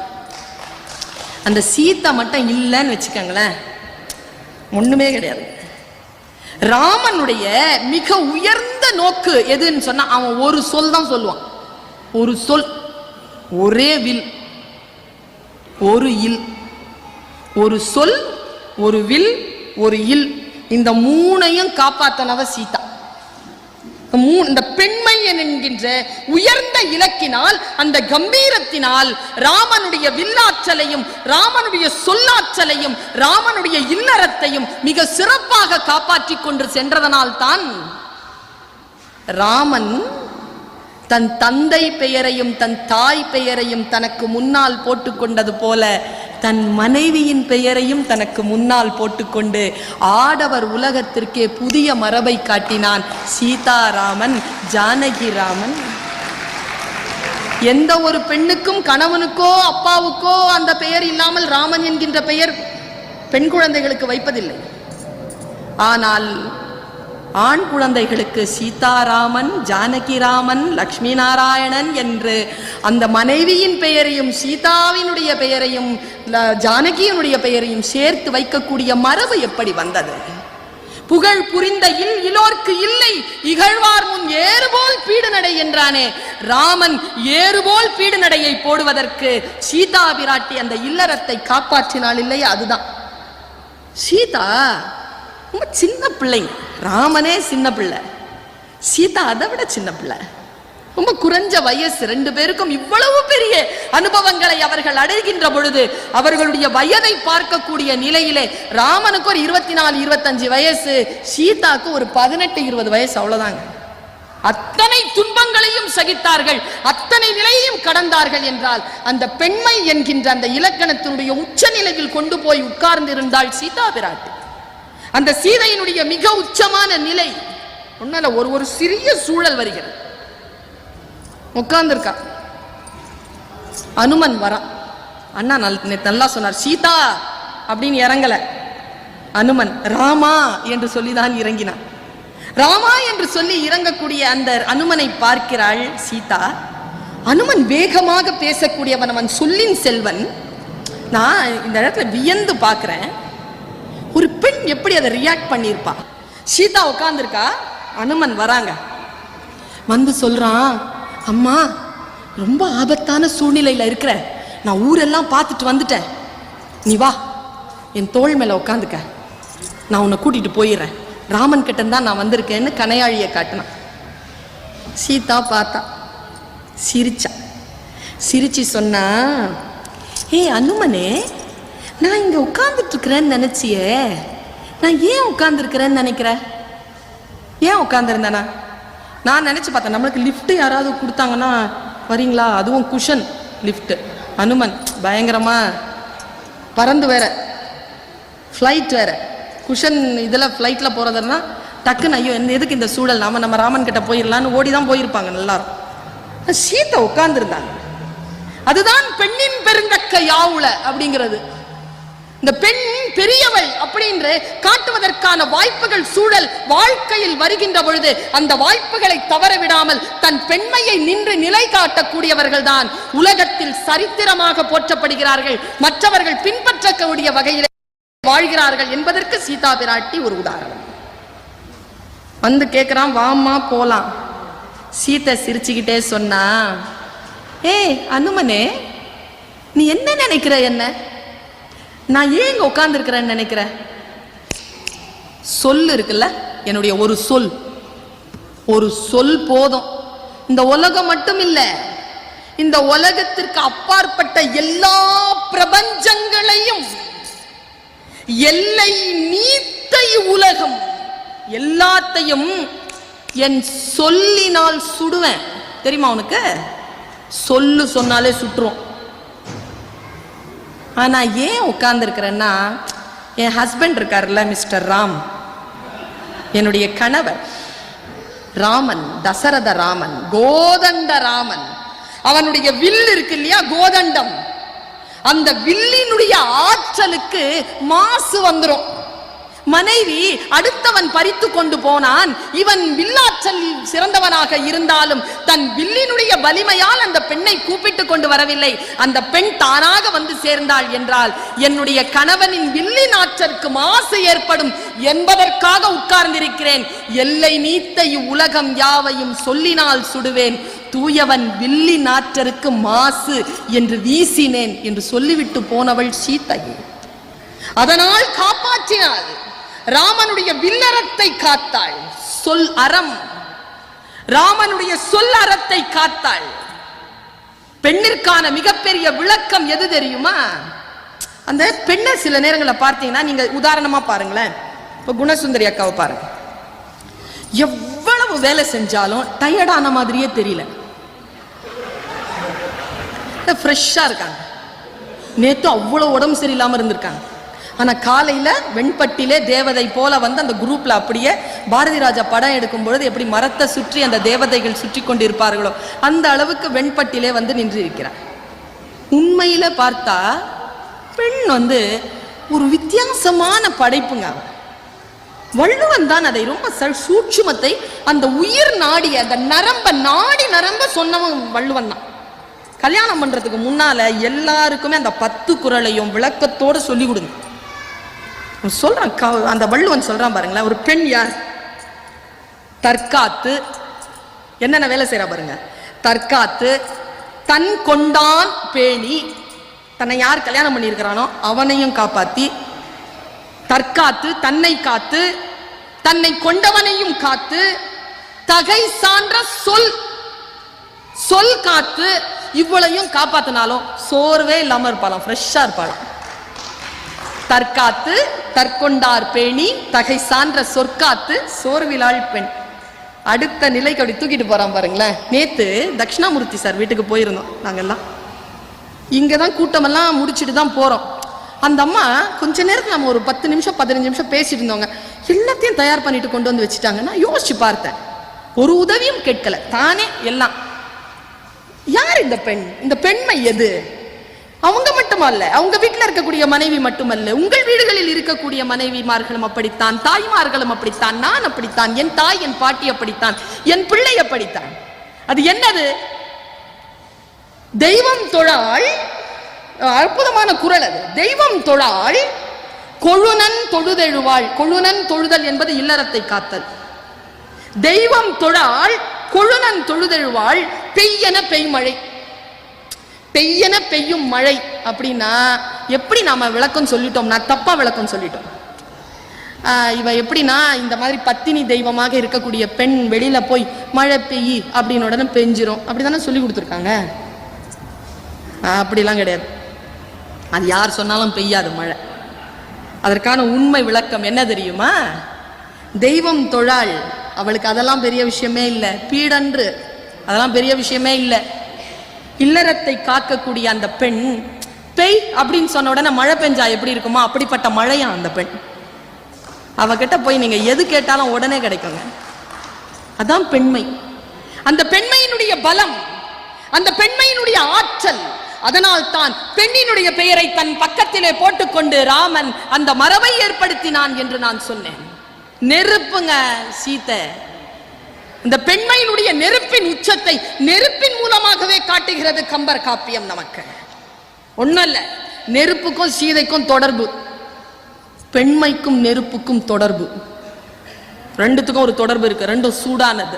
அந்த சீதா மட்டும் இல்லைன்னு வச்சுக்கோங்களேன், ஒண்ணுமே கிடையாது. ராமனுடைய மிக உயர்ந்த நோக்கு எதுன்னு சொன்னா அவன் ஒரு சொல் தான் சொல்லுவான். ஒரு சொல், ஒரே வில், ஒரு இல். ஒரு சொல், ஒரு வில், ஒரு இல். இந்த மூணையும் காப்பாத்தனவ சீதா. இந்த பெண்மை என்கின்ற உயர்ந்த இலக்கினால், அந்த கம்பீரத்தினால் ராமனுடைய வில்லாற்றலையும் ராமனுடைய சொல்லாற்றலையும் ராமனுடைய இல்லறத்தையும் மிக சிறப்பாக காப்பாற்றிக் கொண்டு சென்றதனால் தான் ராமன் தன் தந்தை பெயரையும் தன் தாய் பெயரையும் தனக்கு முன்னால் போட்டுக்கொண்டது போல தன் மனைவியின் பெயரையும் தனக்கு முன்னால் போட்டுக்கொண்டு ஆடவர் உலகத்திற்கே புதிய மரபை காட்டினான். சீதாராமன், ஜானகி ராமன். எந்த ஒரு பெண்ணுக்கும் கணவனுக்கோ அப்பாவுக்கோ அந்த பெயர் இல்லாமல் ராமன் என்கின்ற பெயர் பெண் குழந்தைகளுக்கு வைப்பதில்லை. ஆனால் ஆண் குழந்தைகளுக்கு சீதாராமன், ஜானகி ராமன், லக்ஷ்மி நாராயணன் என்று அந்த மனைவியின் பெயரையும் சீதாவினுடைய பெயரையும் ஜானகியினுடைய பெயரையும் சேர்த்து வைக்கக்கூடிய மரபு எப்படி வந்தது? புகழ் புரிந்த இலோர்க்கு இல்லை இகழ்வார் முன் ஏறுபோல் பீடு நடை என்றானே. ராமன் ஏறுபோல் பீடு நடையை போடுவதற்கு சீதா பிராட்டி அந்த இல்லறத்தை காப்பாற்றினாள் இல்லையா? அதுதான். சீதா ரொம்ப சின்ன பிள்ளைங்க. ராமனே சின்ன பிள்ளை, சீதா அதை விட சின்ன பிள்ளை, ரொம்ப குறைஞ்ச வயசு. ரெண்டு பேருக்கும் இவ்வளவு பெரிய அனுபவங்களை அவர்கள் அடைகின்ற பொழுது அவர்களுடைய வயதை பார்க்கக்கூடிய நிலையிலே ராமனுக்கு ஒரு 24, 25 வயசு, சீதாக்கு ஒரு 18, 20 வயசு, அவ்வளவுதாங்க. அத்தனை துன்பங்களையும் சகித்தார்கள், அத்தனை நிலையையும் கடந்தார்கள் என்றால் அந்த பெண்மை என்கின்ற அந்த இலக்கணத்தினுடைய உச்ச நிலையில் கொண்டு போய் உட்கார்ந்து இருந்தால் சீதா பிராட்டி. அந்த சீதையினுடைய மிக உச்சமான நிலை ஒன்னால ஒரு சிறிய சூழல் வருகிறது. உட்கார்ந்துருக்கா, அனுமன் வரான். அண்ணா நல்லா சொன்னார், சீதா அப்படின்னு இறங்கல, அனுமன் ராமா என்று சொல்லிதான் இறங்கினான். ராமா என்று சொல்லி இறங்கக்கூடிய அந்த அனுமனை பார்க்கிறாள் சீதா. அனுமன் வேகமாக பேசக்கூடியவன், அவன் சொல்லின் செல்வன். நான் இந்த இடத்துல வியந்து பார்க்கிறேன், ஒரு பெண் எப்படி அதை ரியாக்ட் பண்ணியிருப்பா. சீதா உட்கார்ந்துருக்கா, அனுமன் வராங்க, வந்து சொல்றான், அம்மா ரொம்ப ஆபத்தான சூழ்நிலையில இருக்கிற, நான் ஊரெல்லாம் பார்த்துட்டு வந்துட்டேன், நீ வா என் தோள் மேல உட்காந்துக்க, நான் உன்னை கூட்டிட்டு போயிடுறேன், ராமன் கிட்ட தான் நான் வந்திருக்கேன்னு கனையாழியை காட்டினான். சீதா பார்த்தா, சிரிச்சா. சிரிச்சு சொன்னா, ஏ அனுமனே, நான் இங்க உட்கார்ந்துட்டு இருக்கிறேன்னு நினைச்சியே, நான் ஏன் உட்கார்ந்துருக்கிறேன்னு நினைக்கிற? ஏன் உட்கார்ந்துருந்தேனா? நான் நினைச்சு பார்த்தேன், நம்மளுக்கு லிஃப்ட் யாராவது கொடுத்தாங்கன்னா வரீங்களா? அதுவும் குஷன் லிஃப்ட். அனுமன் பயங்கரமா பறந்து வேற, ஃப்ளைட் வேற, குஷன் இதில் ஃப்ளைட்டில் போகிறதுனா டக்குன்னு ஐயோ எதுக்கு இந்த சூழல், நம்ம ராமன் கிட்ட போயிடலான்னு ஓடி தான் போயிருப்பாங்க எல்லாரும். சீத்தை உட்கார்ந்துருந்தாங்க. அதுதான் பெண்ணின் பெருந்தக்க யாவுல அப்படிங்கிறது. இந்த பெண் பெரியவள் அப்படின்று காட்டுவதற்கான வாய்ப்புகள் சூழல் வாழ்க்கையில் வருகின்ற பொழுது அந்த வாய்ப்புகளை தவற விடாமல் தன் பெண்மையை நின்று நிலை காட்டக்கூடியவர்கள் தான் உலகத்தில் சரித்திரமாக போற்றப்படுகிறார்கள், மற்றவர்கள் பின்பற்றக்கூடிய வகையில் வாழ்கிறார்கள் என்பதற்கு சீதா பிராட்டி ஒரு உதாரணம். வந்து கேட்கிறான், வாமா போலாம். சீதை சிரிச்சுக்கிட்டே சொன்னா, அனுமனே நீ என்ன நினைக்கிற, என்ன நான் ஏன் இங்க உட்கார்ந்து இருக்கிறேன்னு நினைக்கிற? சொல் இருக்குல்ல, என்னுடைய ஒரு சொல் போதும். இந்த உலகம் மட்டும் இல்ல, இந்த உலகத்திற்கு அப்பாற்பட்ட எல்லா பிரபஞ்சங்களையும், எல்லை நீத்த உலகம் எல்லாத்தையும் என் சொல்லினால் சுடுவேன். தெரியுமா உனக்கு? சொல்லு சொன்னாலே சுற்றுவோம். ஆனா ஏன் உட்கார்ந்து இருக்கிறேன்னா, என் ஹஸ்பண்ட் இருக்காருல்ல மிஸ்டர் ராம், என்னுடைய கணவர் ராமன், தசரத ராமன், கோதண்ட ராமன், அவனுடைய வில் இருக்கு இல்லையா, கோதண்டம், அந்த வில்லினுடைய ஆற்றலுக்கு மாசு வந்துரும். மனைவி அடுத்தவன் பறித்து கொண்டு போனான், இவன் வில்லாற்றல் சிறந்தவனாக இருந்தாலும் தன் வில்லினுடைய வலிமையால் அந்த பெண்ணை கூப்பிட்டு கொண்டு வரவில்லை, அந்த பெண் தானாக வந்து சேர்ந்தாள் என்றால் என்னுடைய கணவனின் வில்லின் ஆற்றலுக்கு மாசு ஏற்படும் என்பதற்காக உட்கார்ந்திருக்கிறேன். எல்லை நீத்த இவ்வுலகம் யாவையும் சொல்லினால் சுடுவேன், தூயவன் வில்லின் ஆற்றலுக்கு மாசு என்று வீசினேன் என்று சொல்லிவிட்டு போனவள் சீதை. அதனால் காப்பாற்றினாள், ராமனுடைய வில்லறத்தை காத்தாள். சொல் அறம், ராமனுடைய சொல் அறத்தை காத்தாள். பெண்ணிற்கான மிகப்பெரிய விளக்கம் எது தெரியுமா? அந்த பெண்ணை சில நேரங்களில் பார்த்தீங்கன்னா, நீங்க உதாரணமா பாருங்களேன், இப்ப குணசுந்தரி அக்காவை பாருங்க, எவ்வளவு வேலை செஞ்சாலும் டயர்டான மாதிரியே தெரியல, ஃப்ரெஷ்ஷா இருக்காங்க. நேத்து அவ்வளவு உடம்பு சரியில்லாம இருந்திருக்காங்க, ஆனா காலையில வெண்பட்டிலே தேவதை போல வந்து அந்த குரூப்ல அப்படியே பாரதி ராஜா படம் எடுக்கும் பொழுது எப்படி மரத்தை சுற்றி அந்த தேவதைகள் சுற்றி கொண்டு இருப்பார்களோ அந்த அளவுக்கு வெண்பட்டிலே வந்து நின்று இருக்கிறார். உண்மையில பார்த்தா பெண் வந்து ஒரு வித்தியாசமான படைப்புங்க. வள்ளுவன் தான் அதை ரொம்ப சூட்சுமத்தை, அந்த உயிர் நாடிய அந்த நரம்ப சொன்னவன் வள்ளுவன் தான். கல்யாணம் பண்றதுக்கு முன்னால எல்லாருக்குமே அந்த 10 குறளையும் விளக்கத்தோடு சொல்லி கொடுங்க சொல்றான். அந்த வள்ளுவன் சொல்றான் பாருங்களேன், ஒரு பெண் யார்? தற்காத்து, என்னென்ன வேலை செய்யறா பாருங்க, தற்காத்து, தன் கொண்டான் பேணி, தன்னை யார் கல்யாணம் பண்ணி இருக்கிறானோ அவனையும் காப்பாத்தி, தற்காத்து தன்னை காத்து, தன்னை கொண்டவனையும் காத்து, தகை சான்ற சொல் காத்து, இவ்வளையும் காப்பாத்தினாலும் சோர்வே இல்லாம இருப்பாளாம், ஃப்ரெஷ்ஷா இருப்பாளாம். தற்காத்து தற்கொண்டார் பேணி தகை சான்ற சொற்காத்து சோர்விலாள் பெண். அடுத்த நிலைக்கு அப்படி தூக்கிட்டு போறான் பாருங்களேன். நேத்து தட்சிணாமூர்த்தி சார் வீட்டுக்கு போயிருந்தோம் நாங்கெல்லாம். இங்கதான் கூட்டமெல்லாம் முடிச்சுட்டு தான் போறோம். அந்த அம்மா கொஞ்ச நேரத்தில் நம்ம ஒரு 10 நிமிஷம் 15 நிமிஷம் பேசிட்டு இருந்தவங்க எல்லாத்தையும் தயார் பண்ணிட்டு கொண்டு வந்து வச்சுட்டாங்கன்னா யோசிச்சு பார்த்தேன், ஒரு உதவியும் கேட்கல, தானே எல்லாம். யார் இந்த பெண்? இந்த பெண்மை எது? அவங்க மட்டுமல்ல, அவங்க வீட்டில் இருக்கக்கூடிய மனைவி மட்டுமல்ல, உங்கள் வீடுகளில் இருக்கக்கூடிய மனைவிமார்களும் அப்படித்தான், தாய்மார்களும் அப்படித்தான், நான் அப்படித்தான், என் தாய் என் பாட்டி அப்படித்தான், என் பிள்ளை அப்படித்தான். அது என்னது? தெய்வம் தொழாள். அற்புதமான குறள் அது. தெய்வம் தொழாள் கொழுநன் தொழுதெழுவாள். கொழுநன் தொழுதல் என்பது இல்லறத்தை காத்தல். தெய்வம் தொழாள் கொழுநன் தொழுதெழுவாள் பெய்யன பெய்மழை. பெய்யன பெய்யும் மழை அப்படின்னா எப்படி நாம விளக்கம் சொல்லிட்டோம்னா தப்பா விளக்கம் சொல்லிட்டோம். இவ எப்படின்னா இந்த மாதிரி பத்தினி தெய்வமாக இருக்கக்கூடிய பெண் வெளியில போய் மழை பெய்யி அப்படின்னு உடனே பெஞ்சிரும் அப்படிதானே சொல்லி கொடுத்துருக்காங்க. அப்படிலாம் கிடையாது. அது யார் சொன்னாலும் பெய்யாது மழை. அதற்கான உண்மை விளக்கம் என்ன தெரியுமா? தெய்வம் தொழாள், அவளுக்கு அதெல்லாம் பெரிய விஷயமே இல்லை. பீடன்று அதெல்லாம் பெரிய விஷயமே இல்லை. இல்லறத்தை காக்கக்கூடிய அந்த பெண் பெய் அப்படின்னு சொன்ன உடனே மழை பெஞ்சா எப்படி இருக்குமோ அப்படிப்பட்ட மழையா அந்த பெண். அவகிட்ட போய் நீங்க எது கேட்டாலும் உடனே கிடைக்குங்க. அதான் பெண்மை. அந்த பெண்மையினுடைய பலம், அந்த பெண்மையினுடைய ஆற்றல். அதனால் தான் பெண்ணினுடைய பெயரை தன் பக்கத்திலே போட்டுக்கொண்டு ராமன் அந்த மரபை ஏற்படுத்தினான் என்று நான் சொன்னேன். நெருப்புங்க சீதை. இந்த பெண்மையினுடைய நெருப்பின் உச்சத்தை நெருப்பின் மூலமாகவே காட்டுகிறது கம்பர் காப்பியம். நமக்கு ஒண்ணல்ல, நெருப்புக்கும் சீதைக்கும் தொடர்பு, பெண்மைக்கும் நெருப்புக்கும் தொடர்பு, ரெண்டுத்துக்கும் ஒரு தொடர்பு இருக்கு. ரெண்டும் சூடானது.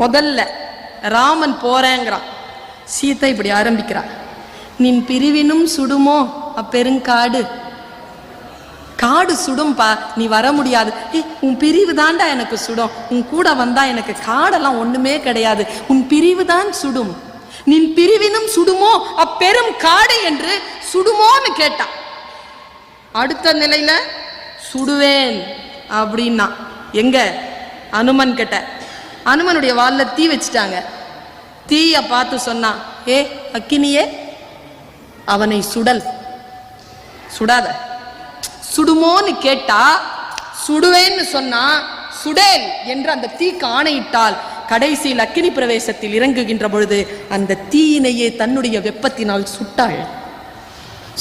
முதல்ல ராமன் போறேங்கிறான், சீதை இப்படி ஆரம்பிக்கிறான், நின் பிரிவினும் சுடுமோ அப்பெருங்காடு. காடு சுடும்பா, நீ வர முடியாது. உன் பிரிவு தாண்டா எனக்கு சுடும், உன் கூட வந்தா எனக்கு காடெல்லாம் ஒண்ணுமே கிடையாது, உன் பிரிவு தான் சுடும். நின் பிரிவினும் சுடுமோ அப்பெரும் காடு என்று சுடுமோன்னு கேட்டான். அடுத்த நிலையில சுடுவேன் அப்படின்னா எங்க அனுமன் கிட்ட. அனுமனுடைய வால்ல தீ வச்சுட்டாங்க. தீய பார்த்து சொன்னான், ஏ அக்கினியே அவனை சுடல். சுடாத. சுடுமோன்னு கேட்டா சுடுவேன்னு சொன்னா சுடேல் என்று அந்த தீக்கு ஆணையிட்டால் கடைசியில் அக்கினி பிரவேசத்தில் இறங்குகின்ற பொழுது அந்த தீயினையே தன்னுடைய வெப்பத்தினால் சுட்டாள்.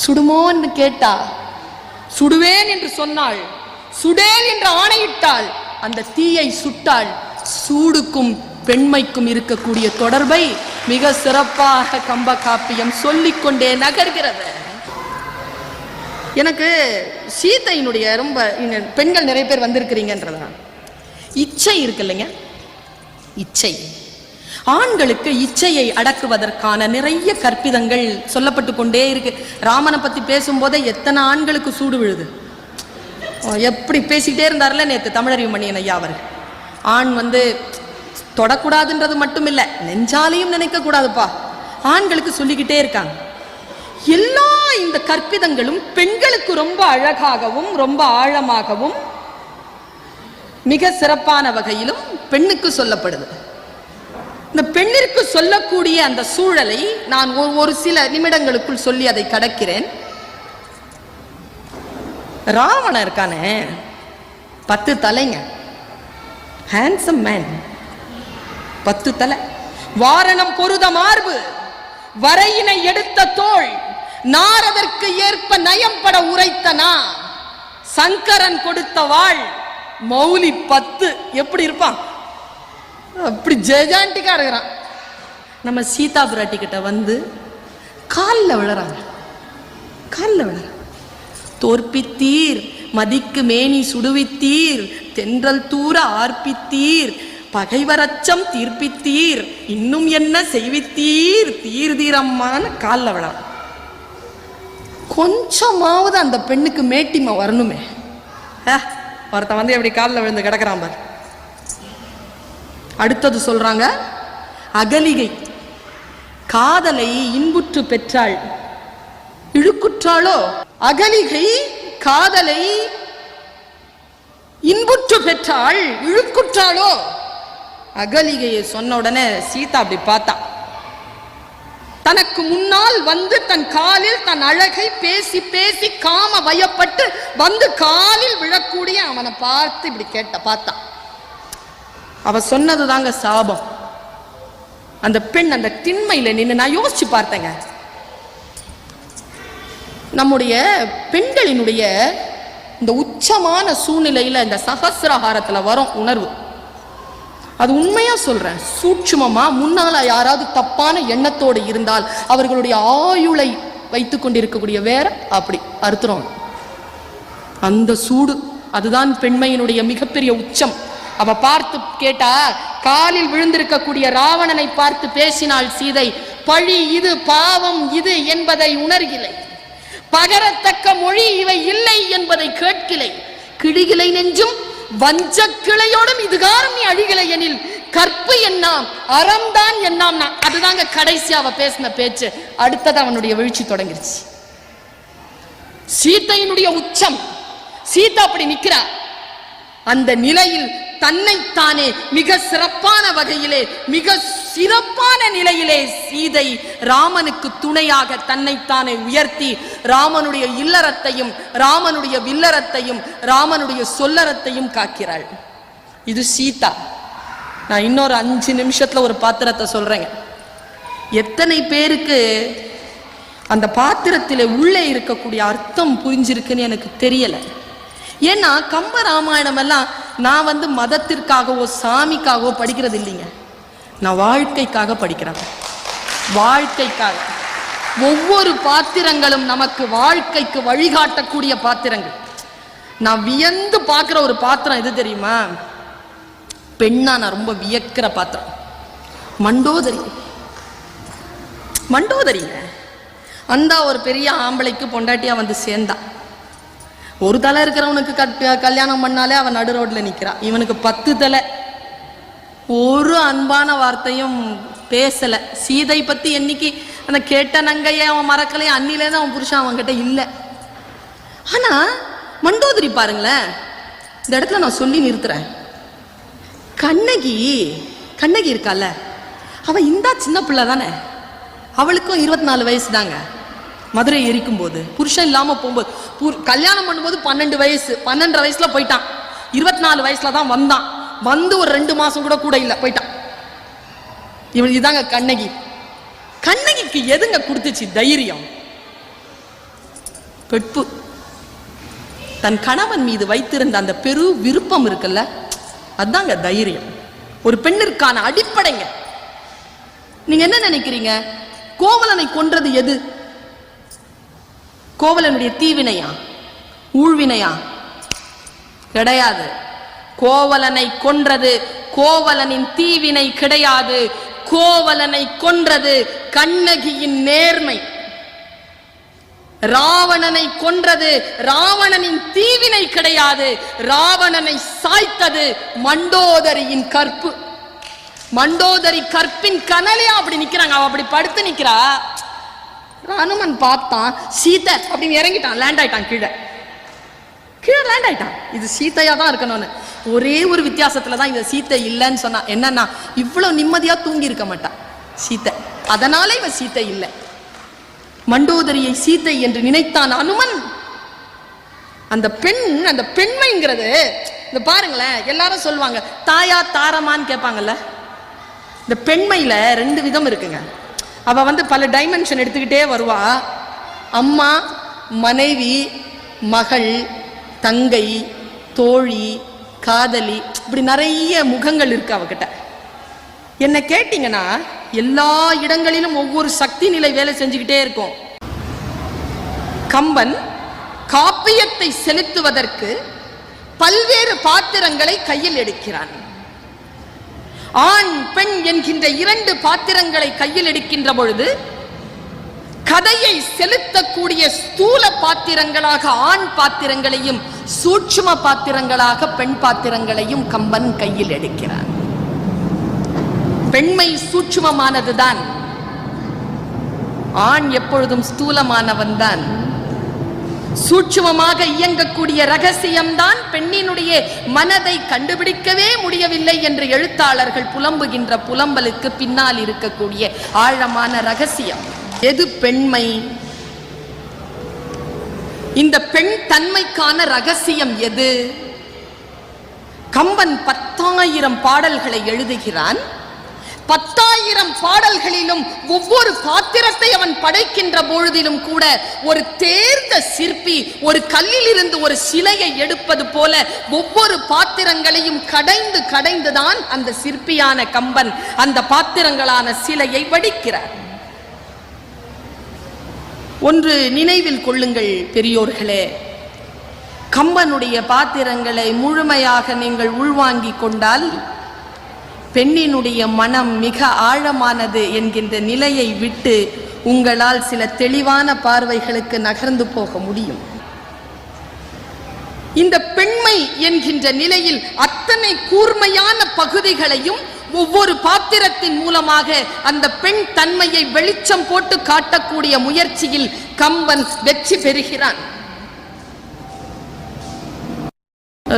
சுடுமோன்னு கேட்டா சுடுவேன் என்று சொன்னாள், சுடேல் என்று ஆணையிட்டாள், அந்த தீயை சுட்டாள். சூடுக்கும் பெண்மைக்கும் இருக்கக்கூடிய தொடர்பை மிக சிறப்பாக கம்ப காப்பியம் சொல்லிக்கொண்டே நகர்கிறது. எனக்கு சீதையினுடைய ரொம்ப பெண்கள் நிறைய பேர் வந்திருக்கிறீங்கன்றதுதான் இச்சை இருக்கு இல்லைங்க. இச்சை, ஆண்களுக்கு இச்சையை அடக்குவதற்கான நிறைய கற்பிதங்கள் சொல்லப்பட்டு கொண்டே இருக்கு. ராமனை பத்தி பேசும்போதே எத்தனை ஆண்களுக்கு சூடு விழுது. எப்படி பேசிக்கிட்டே இருந்தார்ல நேற்று தமிழறிவு மணியன் ஐயா அவர். ஆண் தொடக்கூடாதுன்றது மட்டும் இல்லை, நெஞ்சாலையும் நினைக்க கூடாதுப்பா, ஆண்களுக்கு சொல்லிக்கிட்டே இருக்காங்க. எல்லா இந்த கற்பிதங்களும் பெண்களுக்கு ரொம்ப அழகாகவும் ரொம்ப ஆழமாகவும் மிக சிறப்பான வகையிலும் பெண்ணுக்கு சொல்லப்படுது. இந்த பெண்ணிற்கு சொல்லக்கூடிய அந்த சூழலை நான் ஒரு சில நிமிடங்களுக்குள் சொல்லி அதை கடக்கிறேன். ராவணன் இருக்கானே 10 தலைங்க, ஹேண்ட்ஸம் மேன், 10 தலை, வாரணம் பொருத மார்பு, வரையினை எடுத்த தோள், நாரதற்கு ஏற்ப நயம்பட உரைத்தனா, சங்கரன் கொடுத்த வாழ், மௌலி 10. எப்படி இருப்பான்? அப்படி ஜெஜாண்டிக்கா இருக்கிறான். நம்ம சீதா பிராட்டி கிட்ட காலில் விழறாங்க. காலில் விழற, தோற்பித்தீர் மதிக்கு மேனி சுடுவித்தீர், தென்றல் தூர ஆர்ப்பித்தீர், பகைவரச்சம் தீர்ப்பித்தீர், இன்னும் என்ன செய்வித்தீர் தீர்தீரம்மான்னு காலில் விழற. கொஞ்சமாவது அந்த பெண்ணுக்கு மேட்டிமை வரணுமே. ஒருத்தன் எப்படி காலில் விழுந்து கிடக்கிறான் பார். அடுத்தது சொல்றாங்க, அகலிகை காதலை இன்புற்று பெற்றாள், இழுக்குற்றாளோ. அகலிகை காதலை இன்புற்று பெற்றாள், இழுக்குற்றாளோ. அகலிகையை சொன்ன உடனே சீதா அப்படி பார்த்தா. தனக்கு முன்னால் தன் காலில் தன் அழகை பேசி பேசி காம வயப்பட்டு காலில் விழக்கூடிய அவனை பார்த்து இப்படி பார்த்தா. அவ சொன்னது தாங்க சாபம். அந்த பெண் அந்த திண்மையில நின்று நான் யோசிச்சு பார்த்தேங்க. நம்முடைய பெண்களினுடைய இந்த உச்சமான சூழ்நிலையில இந்த சகசிரஹாரத்துல வரும் உணர்வு, அது உண்மையா சொல்றேன். சூட்சுமமா முன்னால யாராவது தப்பான எண்ணத்தோடு இருந்தால் அவர்களுடைய ஆயுளை வைத்துக் கொண்டிருக்கக்கூடிய வேற அப்படி அறுத்துறோம். அந்த சூடு, அதுதான் பெண்மையினுடைய மிகப்பெரிய உச்சம். அவ பார்த்து கேட்டா, காலில் விழுந்திருக்கக்கூடிய ராவணனை பார்த்து பேசினாள் சீதை. பழி இது, பாவம் இது என்பதை உணர்கிலை, பகரத்தக்க மொழி இவை இல்லை என்பதை கேட்கிலை, கிழிகிலை நெஞ்சும் வஞ்ச கிளையோடும் இதுகாரம் நீ அழிகிலை எனில் கற்பு என்னாம் அறம்தான் என்னாம். அதுதாங்க கடைசி அவ பேசின பேச்சு. அடுத்தது அவனுடைய வீழ்ச்சி தொடங்கிருச்சு. சீதையினுடைய உச்சம். சீதா அப்படி நிக்கிறா. அந்த நிலையில் தன்னைத்தானே மிக சிறப்பான வகையிலே, மிக சிறப்பான நிலையிலே சீதை ராமனுக்கு துணையாக தன்னைத்தானே உயர்த்தி ராமனுடைய இல்லறத்தையும் ராமனுடைய வில்லறத்தையும் ராமனுடைய சொல்லறத்தையும் காக்கிறாள். இது சீதா. நான் இன்னொரு 5 நிமிஷத்துல ஒரு பாத்திரத்தை சொல்றேங்க. எத்தனை பேருக்கு அந்த பாத்திரத்திலே உள்ளே இருக்கக்கூடிய அர்த்தம் புரிஞ்சிருக்குன்னு எனக்கு தெரியல. ஏன்னா கம்ப ராமாயணம் எல்லாம் நான் மதத்திற்காகவோ சாமிக்காகவோ படிக்கிறது இல்லைங்க. நான் வாழ்க்கைக்காக படிக்கிறேன். வாழ்க்கைக்காக. ஒவ்வொரு பாத்திரங்களும் நமக்கு வாழ்க்கைக்கு வழிகாட்டக்கூடிய பாத்திரங்கள். நான் வியந்து பார்க்கிற ஒரு பாத்திரம் எது தெரியுமா? பெண்ணா நான் ரொம்ப வியக்கிற பாத்திரம் மண்டோதரி. மண்டோதரிங்க அந்த ஒரு பெரிய ஆம்பளைக்கு பொண்டாட்டியா சேர்ந்தா. ஒரு தலை இருக்கிறவனுக்கு கல்யாணம் பண்ணாலே அவன் நடு ரோட்ல நிக்கிறான். இவனுக்கு 10 தலை. ஒரு அன்பான வார்த்தையும் பேசல. சீதை பத்தி என்னைக்கு அந்த கேட்ட நங்கைய அவன் மறக்கலையே, அன்னிலேருந்து அவன் புருஷன் அவன்கிட்ட இல்லை. ஆனா மண்டோதரி பாருங்களேன், இந்த இடத்துல நான் சொல்லி நிறுத்துறேன். கண்ணகி இருக்கால, அவ இந்த சின்ன பிள்ளை தானே. அவளுக்கும் 24 வயசு தாங்க. மதுரை எரிக்கும் போது புருஷன் இல்லாம போகும்போது, கல்யாணம் பண்ணும்போது 12 வயசு, 12 வயசுல போயிட்டான். 24 வயசுல தான் வந்தான். ஒரு 2 மாசம் கூட இல்ல போயிட்டான். இதாங்க கண்ணகி. கண்ணகிக்கு எதுங்க கொடுத்துச்சு தைரியம்? பெட்பு. தன் கணவன் மீது வைத்திருந்த அந்த பெரு விருப்பம் இருக்குல்ல, அதாங்க தைரியம். ஒரு பெண்ணிற்கான அடிப்படைங்க. நீங்க என்ன நினைக்கிறீங்க? கோவலனை கொன்றது எது? கோவலனுடைய தீவினையா ஊழ்வினையா? கிடையாது. கோவலனை கொன்றது கோவலனின் தீவினை கிடையாது. கோவலனை கொன்றது கண்ணகியின் நேர்மை. ராவணனை கொன்றது ராவணனின் தீவினை கிடையாது. ராவணனை சாய்த்தது மண்டோதரியின் கற்பு. மண்டோதரி கற்பின் கனலையா அப்படி நிக்கிறாங்க. அவ அப்படி படுத்து நிக்கிறா. அனுமன் பார்த்தான், சீதை அப்படின்னு இறங்கிட்டான், லேண்ட் ஆயிட்டான். கீழே லேண்ட் ஆயிட்டான். இது சீதையா தான் இருக்கணும்னு. ஒரே ஒரு வித்தியாசத்துல தான் இந்த சீத்தை இல்லைன்னு சொன்னா. என்னன்னா, இவ்வளவு நிம்மதியா தூங்கி இருக்க மாட்டான் சீத்தை. அதனால இவ சீத்தை இல்லை. மண்டோதரியை சீத்தை என்று நினைத்தான் அனுமன். அந்த பெண்மைங்கிறது இந்த பாருங்களேன், எல்லாரும் சொல்லுவாங்க தாயா தாரமான்னு கேட்பாங்கல்ல. இந்த பெண்மையில 2 விதம் இருக்குங்க. அவ பல டைமென்ஷன் எடுத்துக்கிட்டே வருவா. அம்மா, மனைவி, மகள், தங்கை, தோழி, காதலி, இப்படி நிறைய முகங்கள் இருக்கு அவகிட்ட. என்ன கேட்டீங்கன்னா, எல்லா இடங்களிலும் ஒவ்வொரு சக்தி நிலை வேலை செஞ்சுக்கிட்டே இருக்கும். கம்பன் காப்பியத்தை செலுத்துவதற்கு பல்வேறு பாத்திரங்களை கையில் எடுக்கிறான். ஆண் பெண் என்கின்ற 2 பாத்திரங்களை கையில் எடுக்கின்ற பொழுது, கதையை செலுத்தக்கூடிய ஸ்தூல பாத்திரங்களாக ஆண் பாத்திரங்களையும் சூட்சும பாத்திரங்களாக பெண் பாத்திரங்களையும் கம்பன் கையில் எடுக்கிறான். பெண்மை சூட்சுமமானதுதான். ஆண் எப்பொழுதும் ஸ்தூலமானவன் தான். சூட்சுமமாக இயங்கக்கூடிய ரகசியம்தான் பெண்ணினுடைய மனதை கண்டுபிடிக்கவே முடியவில்லை என்று எழுத்தாளர்கள் புலம்புகின்ற புலம்பலுக்கு பின்னால் இருக்கக்கூடிய ஆழமான ரகசியம். எது பெண்மை? இந்த பெண் தன்மைக்கான ரகசியம் எது? கம்பன் 10,000 பாடல்களை எழுதுகிறான். 10,000 பாடல்களிலும் ஒவ்வொரு பாத்திரத்தை அவன் படைக்கின்ற பொழுதிலும் கூட ஒரு தேர்ந்த சிற்பி ஒரு கல்லில் இருந்து ஒரு சிலையை எடுப்பது போல ஒவ்வொரு பாத்திரங்களையும் கடைந்து கடைந்துதான் அந்த சிற்பியான கம்பன் அந்த பாத்திரங்களான சிலையை வடிக்கிறார். ஒன்று நினைவில் கொள்ளுங்கள் பெரியோர்களே, கம்பனுடைய பாத்திரங்களை முழுமையாக நீங்கள் உள்வாங்கிக் கொண்டால் பெண்ணினுடைய மனம் மிக ஆழமானது என்கின்ற நிலையை விட்டு உங்களால் சில தெளிவான பார்வைகளுக்கு நகர்ந்து போக முடியும். இந்த பெண்மை என்கின்ற நிலையில் அத்தனை கூர்மையான பகுதிகளையும் ஒவ்வொரு பாத்திரத்தின் மூலமாக அந்த பெண் தன்மையை வெளிச்சம் போட்டு காட்டக்கூடிய முயற்சியில் கம்பன் வெற்றி பெறுகிறான்.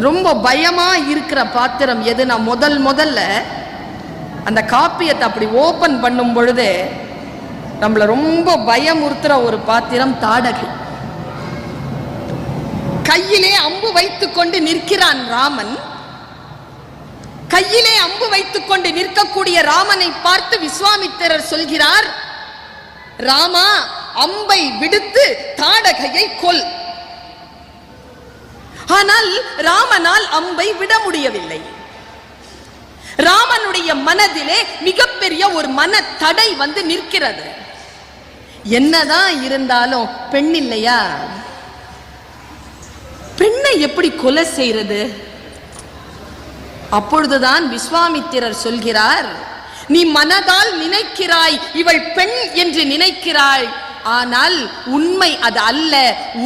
ரொம்ப பயமா இருக்கிற பாத்திரம் எது? நான் முதல்ல அந்த காப்பியத்தை அப்படி ஓபன் பண்ணும் பொழுது நம்மள ரொம்ப பயமுறுத்துற ஒரு பாத்திரம் தாடகை. கையிலே அம்பு வைத்துக் கொண்டு நிற்கிறான் ராமன். கையிலே அம்பு வைத்துக் கொண்டு நிற்கக்கூடிய ராமனை பார்த்து விஸ்வாமித்திரர் சொல்கிறார், ராமா, அம்பை விடுத்து தாடகையை கொல். ஆனால் ராமனால் அம்பை விட முடியவில்லை. ராமனுடைய மனதிலே மிகப்பெரிய ஒரு மன தடை வந்து நிற்கிறது. என்னதான் இருந்தாலும் பெண் இல்லையா? பெண்ணை எப்படி கொலை செய்யறது? அப்பொழுதுதான் விஸ்வாமித்திரர் சொல்கிறார், நீ மனதால் நினைக்கிறாய் இவள் பெண் என்று நினைக்கிறாய், ஆனால் உண்மை அது அல்ல.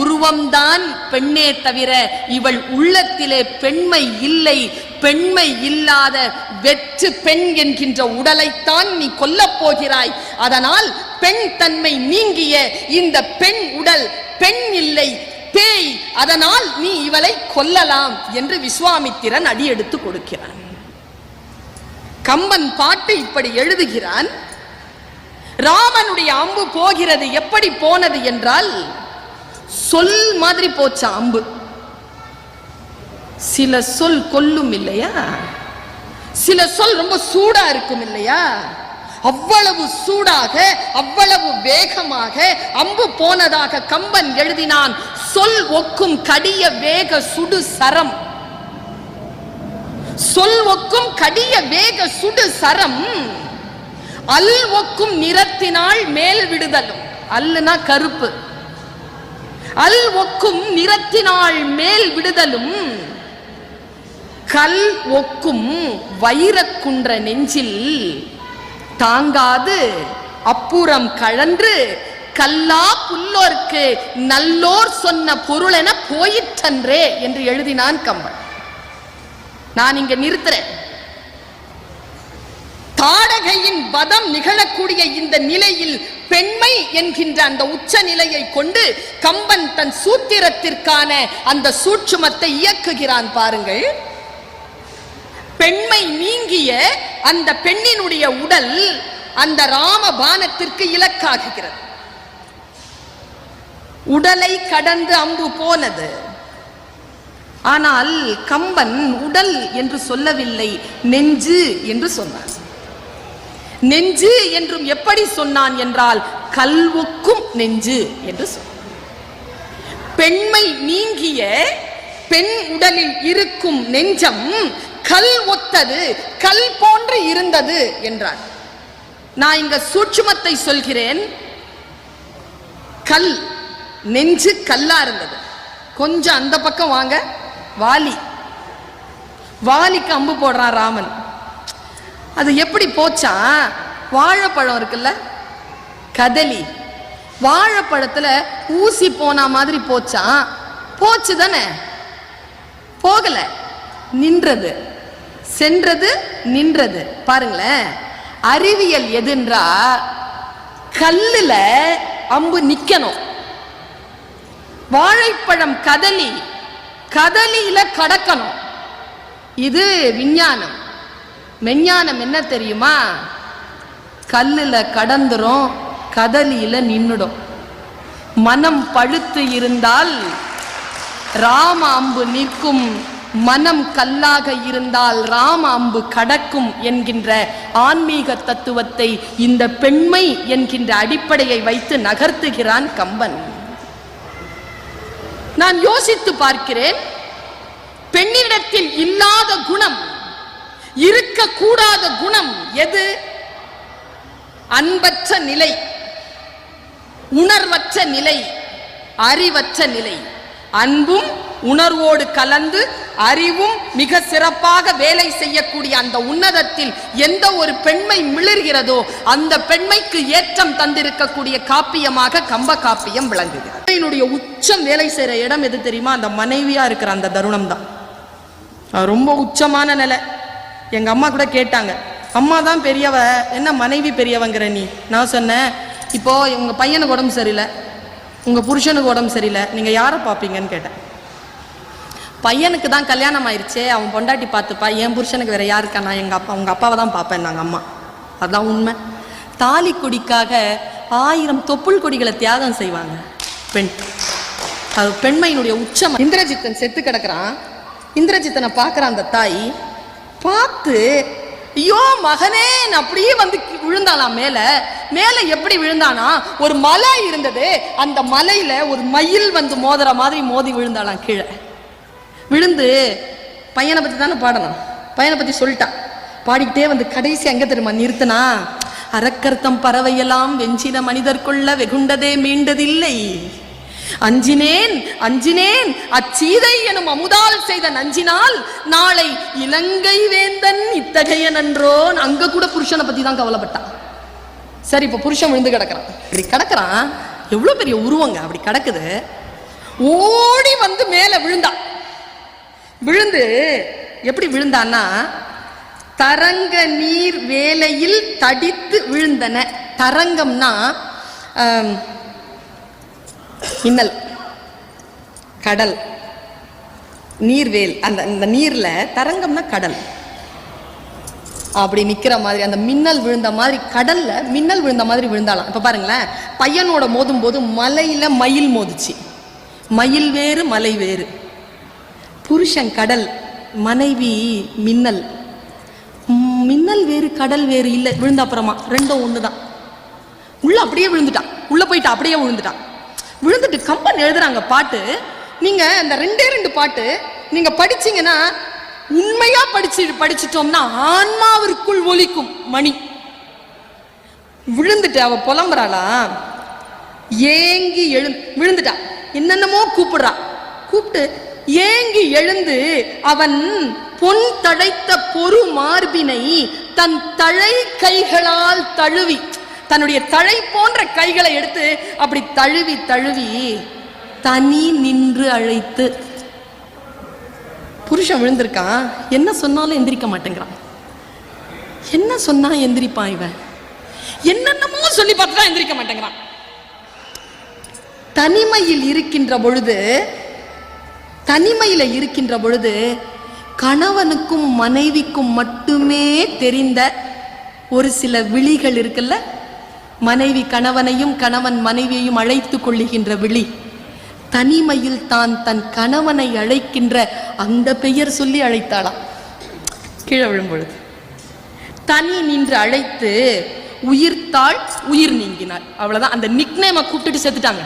உருவம்தான் பெண்ணே தவிர இவள் உள்ளத்திலே பெண்மை இல்லை. பெண்மை இல்லாத வெற்று பெண் என்கின்ற உடலைத்தான் நீ கொல்லப் போகிறாய். அதனால் பெண் தன்மை நீங்கிய இந்த பெண் உடல் பெண் இல்லை, பேய். அதனால் நீ இவளை கொல்லலாம் என்று விஸ்வாமித்திரன் அடியெடுத்து கொடுக்கிறான். கம்பன் பாட்டு இப்படி எழுதுகிறான். ராமனுடைய அம்பு போகிறது. எப்படி போனது என்றால் சொல் மாதிரி போச்ச அம்பு. சில சொல் கொல்லும் இல்லையா? சில சொல் ரொம்ப சூடா இருக்கும் இல்லையா? அவ்வளவு சூடாக அவ்வளவு வேகமாக அம்பு போனதாக கம்பன் எழுதினான். சொல் ஒக்கும் கடிய வேக சுடு சரம். சொல் ஒக்கும் கடிய வேக சுடு சரம். அல் ஒக்கும் நிறத்தினால் மேல் விடுதலும். அல்லுனா கருப்பு. அல் ஒக்கும் நிறத்தினால் மேல் விடுதலும். கல் ஒக்கும் வைரக்குன்ற நெஞ்சில் தாங்காது அப்புறம் கழன்று கல்லா புல்லோர்க்கு நல்லோர் சொன்ன பொருள் என போயிற்றன்றே என்று எழுதினான் கம்பன். நான் இங்க நிறுத்துறேன். தாடகையின் வதம் நிகழக்கூடிய இந்த நிலையில் பெண்மை என்கின்ற அந்த உச்ச நிலையை கொண்டு கம்பன் தன் சூத்திரத்திற்கான அந்த சூட்சுமத்தை இயக்குகிறான். பாருங்கள், பெண்மை நீங்கிய அந்த பெண்ணினுடைய உடல் அந்த ராம பானத்திற்கு இலக்காகுகிறது. உடலை கடந்து அம்பு போனது. ஆனால் கம்பன் உடல் என்று சொல்லவில்லை, நெஞ்சு என்று சொன்னான். நெஞ்சு என்றும் எப்படி சொன்னான் என்றால் கல்வொக்கும் நெஞ்சு என்று சொன்னான். பெண்மை நீங்கிய பெண் உடலில் இருக்கும் நெஞ்சம் கல் ஒத்தது, கல் போன்று இருந்தது என்றார். நான் இங்க சூட்சுமத்தை சொல்கிறேன். கல், நெஞ்சு கல்லா இருந்தது. கொஞ்சம் அந்த பக்கம் வாங்க. வாலிக்கு அம்பு போடுறான் ராமன். அது எப்படி போச்சா? வாழைப்பழம் இருக்குல்ல, கதலி, வாழைப்பழத்துல ஊசி போன மாதிரி போச்சா? போச்சு தானே? போகல, நின்றது. சென்றது, நின்றது. பாருங்களேன், அறிவியல் எதுன்றா கல்லுல அம்பு நிக்கணும். வாழைப்பழம் கதலி, கதலியில கடக்கணும். இது விஞ்ஞானம். மெஞ்ஞானம் என்ன தெரியுமா? கல்லுல கடந்துரும், கதலியில நின்னுடும். மனம் பழுத்து இருந்தால் ராம அம்பு நிற்கும், மனம் கல்லாக இருந்தால் ராம அம்பு கடக்கும் என்கின்ற ஆன்மீக தத்துவத்தை இந்த பெண்மை என்கின்ற அடிப்படையை வைத்து நகர்த்துகிறான் கம்பன். நான் யோசித்து பார்க்கிறேன், பெண்ணிடத்தில் இல்லாத குணம், இருக்கக்கூடாத குணம் எது? அன்பற்ற நிலை, உணர்வற்ற நிலை, அறிவற்ற நிலை. அன்பும் உணர்வோடு கலந்து அறிவும் மிக சிறப்பாக வேலை செய்யக்கூடிய அந்த உன்னதத்தில் எந்த ஒரு பெண்மை மிளர்கிறதோ அந்த பெண்மைக்கு ஏற்றம் தந்திருக்கக்கூடிய காப்பியமாக கம்ப காப்பியம் விளங்குகிறது. என்னுடைய உச்சம் வேலை செய்யற இடம் எது தெரியுமா? அந்த மனைவியா இருக்கிற அந்த தருணம் தான் ரொம்ப உச்சமான நிலை. எங்க அம்மா கூட கேட்டாங்க, அம்மா தான் பெரியவ, என்ன மனைவி பெரியவங்கிற நீ? நான் சொன்னேன், இப்போ உங்க பையனுக்கு உடம்பு சரியில்லை, உங்க புருஷனுக்கு உடம்பு சரியில்லை, நீங்க யாரை பார்ப்பீங்கன்னு கேட்டேன். பையனுக்கு தான் கல்யாணம் ஆயிடுச்சே, அவன் பொண்டாட்டி பார்த்துப்பா, என் புருஷனுக்கு வேற யாருக்கா, நான் எங்க அப்பா உங்க அப்பாவை தான் பார்ப்பேன் நாங்கள் அம்மா. அதான் உண்மை. தாலி கொடிக்காக 1000 தொப்புள் கொடிகளை தியாகம் செய்வாங்க பெண். அது பெண்மையினுடைய உச்சம். இந்திரஜித்தன் செத்து கிடக்குறான். இந்திரஜித்தனை பார்க்குறான் அந்த தாய். பார்த்து ஐயோ மகனே அப்படியே வந்து விழுந்தாலாம். மேல எப்படி விழுந்தானா, ஒரு மலை இருந்தது, அந்த மலையில ஒரு மயில் வந்து மோதுற மாதிரி மோதி விழுந்தாலாம் கீழே. விழுந்து பையனை பத்தி தானே பாடணும், பையனை பத்தி சொல்லிட்டான். பாடிக்கிட்டே வந்து கடைசி எங்க தெரியுமா நிறுத்தினா, அரக்கர்த்தம் பறவையெல்லாம் வெஞ்சின மனிதர்க்குள்ள வெகுண்டதே மீண்டதில்லை, அஞ்சினேன் அஞ்சினேன் அச்சீதை எனும் அமுதால் செய்த நஞ்சினால் நாளை இலங்கை வேந்தன் இத்தகைய நன்றோன். அங்க கூட புருஷனை பத்தி தான் கவலைப்பட்டான். சரி, இப்ப புருஷன் விழுந்து கிடக்குறான். இப்படி கிடக்குறான், எவ்வளவு பெரிய உருவங்க, அப்படி கிடக்குது. ஓடி வந்து மேல விழுந்தான். விழுந்து எப்படி விழுந்தான்னா, தரங்க நீர் வேலையில் தடித்து விழுந்தன. தரங்கம்னா மின்னல், கடல், நீர்வேல். அந்த நீர்ல தரங்கம்னா கடல். அப்படி நிக்கிற மாதிரி அந்த மின்னல் விழுந்த மாதிரி, கடல்ல மின்னல் விழுந்த மாதிரி விழுந்தாலாம். இப்ப பாருங்களேன், பையனோட மோதும் போது மலையில மயில் மோதுச்சு. மயில் வேறு மலை வேறு. புருஷன் கடல், மனைவி மின்னல். மின்னல் வேறு கடல் வேறு இல்லை. விழுந்த அப்புறமா ரெண்டும் ஒண்ணுதான். உள்ள அப்படியே விழுந்துட்டான், உள்ள போயிட்டா, அப்படியே விழுந்துட்டான். விழுந்துட்டு கம்பன் எழுதுறாங்க பாட்டு. நீங்க இந்த 2 பாட்டு நீங்க படிச்சீங்கன்னா, உண்மையா படிச்சிட்டோம்னா ஆன்மாவிற்குள் ஒலிக்கும் மணி. விழுந்துட்டு அவ புலம்புறாளா, ஏங்கி விழுந்துட்டா, என்னென்னமோ கூப்பிடுறா. கூப்பிட்டு ஏங்கி எழுந்து அவன் பொன் தழைத்த பொறு மார்பினை தன் தழை கைகளால் தழுவி, தன்னுடைய தழை போன்ற கைகளை எடுத்து அப்படி தழுவி தழுவி தனி நின்று அழைத்து. புருஷன் விழுந்திருக்கான், என்ன சொன்னாலும் எந்திரிக்க மாட்டேங்கிறான். என்ன சொன்னா எந்திரிப்பான் இவன்? என்னென்னமோ சொல்லி பார்த்துதான் எந்திரிக்க மாட்டேங்கிறான். தனிமையில் இருக்கின்ற பொழுது கணவனுக்கும் மனைவிக்கும் மட்டுமே தெரிந்த ஒரு சில விழிகள் இருக்குல்ல, மனைவி கணவனையும் கணவன் மனைவியையும் அழைத்து கொள்ளுகின்ற விழி. தனிமையில் தான் தன் கணவனை அழைக்கின்ற அந்த பெயர் சொல்லி அழைத்தாளாம். கீழே விழும்பொழுது தனி நின்று அழைத்து உயிர்த்தாள், உயிர் நீங்கினாள். அவ்வளவுதான். அந்த நிக்நேமை கூப்பிட்டுட்டு செத்துட்டாங்க.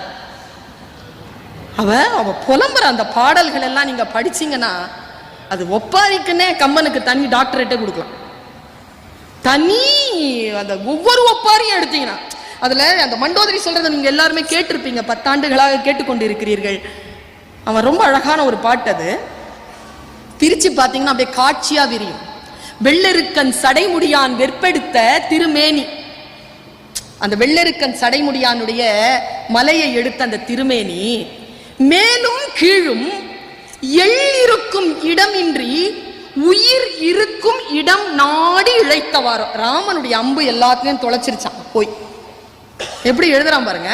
அவ புலம்புற அந்த பாடல்கள் எல்லாம் நீங்க படிச்சீங்கன்னா, அது ஒப்பாரிக்குன்னே கம்பனுக்கு தனி டாக்டரேட்டே கொடுக்கலாம். தனி அந்த ஒவ்வொரு ஒப்பாரியும் எடுத்தீங்கன்னா, அதுல அந்த மண்டோதரி சொல்றதை நீங்க எல்லாருமே கேட்டிருப்பீங்க, 10 ஆண்டுகளாக கேட்டுக்கொண்டு இருக்கிறீர்கள். அவன் ரொம்ப அழகான ஒரு பாட்டு. அது பிரிச்சு பார்த்தீங்கன்னா அப்படியே காட்சியா விரியும். வெள்ளெருக்கன் சடைமுடியான் வெற்பெடுத்த திருமேனி. அந்த வெள்ளெருக்கன் சடைமுடியானுடைய மலையை எடுத்த அந்த திருமேனி மேலும் கீழும் எள்ளிருக்கும் இடமின்றி உயிர் இருக்கும் இடம் நாடி இழைத்தவாரோ. ராமனுடைய அம்பு எல்லாத்தையும் தொலைச்சிருச்சான் போய். எப்படி எழுதுறான் பாருங்க.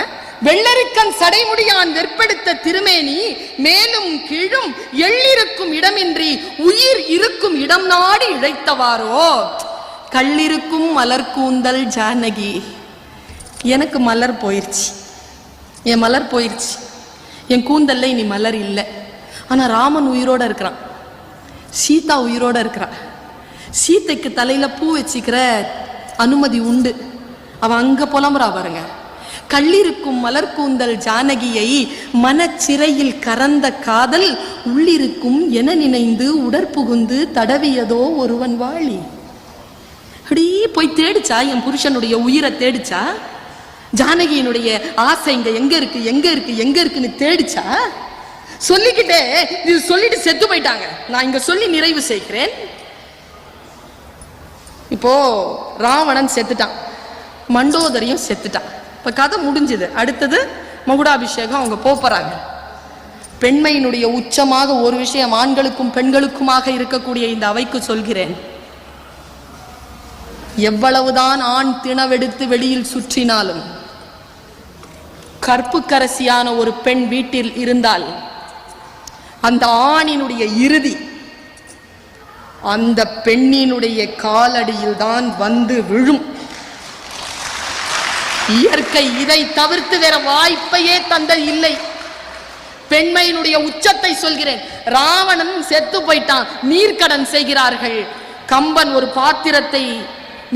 வெள்ளரிக்கன் சடைமுடியான் வெற்பெடுத்த திருமேனி மேலும் கீழும் எள்ளிருக்கும் இடமின்றி உயிர் இருக்கும் இடம் நாடி இழைத்தவாரோ. கள்ளிருக்கும் மலர் கூந்தல் ஜானகி. எனக்கு மலர் போயிருச்சு, என் மலர் போயிருச்சு, என் கூந்தல்ல இனி மலர் இல்லை. ஆனா ராமன் உயிரோட இருக்கிறான், சீதா உயிரோட இருக்கிறான். சீதைக்கு தலையில பூ வச்சுக்கிற அனுமதி உண்டு. அவன் அங்க புலம்புறா பாருங்க. கள்ளிருக்கும் மலர் கூந்தல் ஜானகியை மனச்சிறையில் கறந்த காதல் உள்ளிருக்கும் என நினைந்து உடற்புகுந்து தடவியதோ ஒருவன் வாழி. அப்படி போய் தேடிச்சா, என் புருஷனுடைய உயிரை தேடிச்சா, ஜானகியினுடைய ஆசை இங்க எங்க இருக்கு எங்க இருக்கு எங்க இருக்குன்னு தேடிச்சா. சொல்லிக்கிட்டே இது சொல்லிட்டு செத்து போயிட்டாங்க. நான் இங்க சொல்லி நிறைவு செய்கிறேன். இப்போ ராவணன் செத்துட்டான், மண்டோதரியும் செத்துட்டான். இப்ப கதை முடிஞ்சது. அடுத்தது மகுடாபிஷேகம். அவங்க போறாங்க. பெண்மையினுடைய உச்சமாக ஒரு விஷயம் ஆண்களுக்கும் பெண்களுக்குமாக இருக்கக்கூடிய இந்த அவைக்கு சொல்கிறேன். எவ்வளவுதான் ஆண் திணவெடுத்து வெளியில் சுற்றினாலும் கற்புக்கரசியான ஒரு பெண் வீட்டில் இருந்தால் அந்த ஆணினுடைய இறுதி அந்த பெண்ணினுடைய காலடியில் தான் வந்து விழும். இயற்கை இதை தவிர்த்து வேற வாய்ப்பையே தந்த இல்லை. பெண்மையினுடைய உச்சத்தை சொல்கிறேன். ராவணன் செத்து போயிட்டான், நீர்க்கடன் செய்கிறார்கள். கம்பன் ஒரு பாத்திரத்தை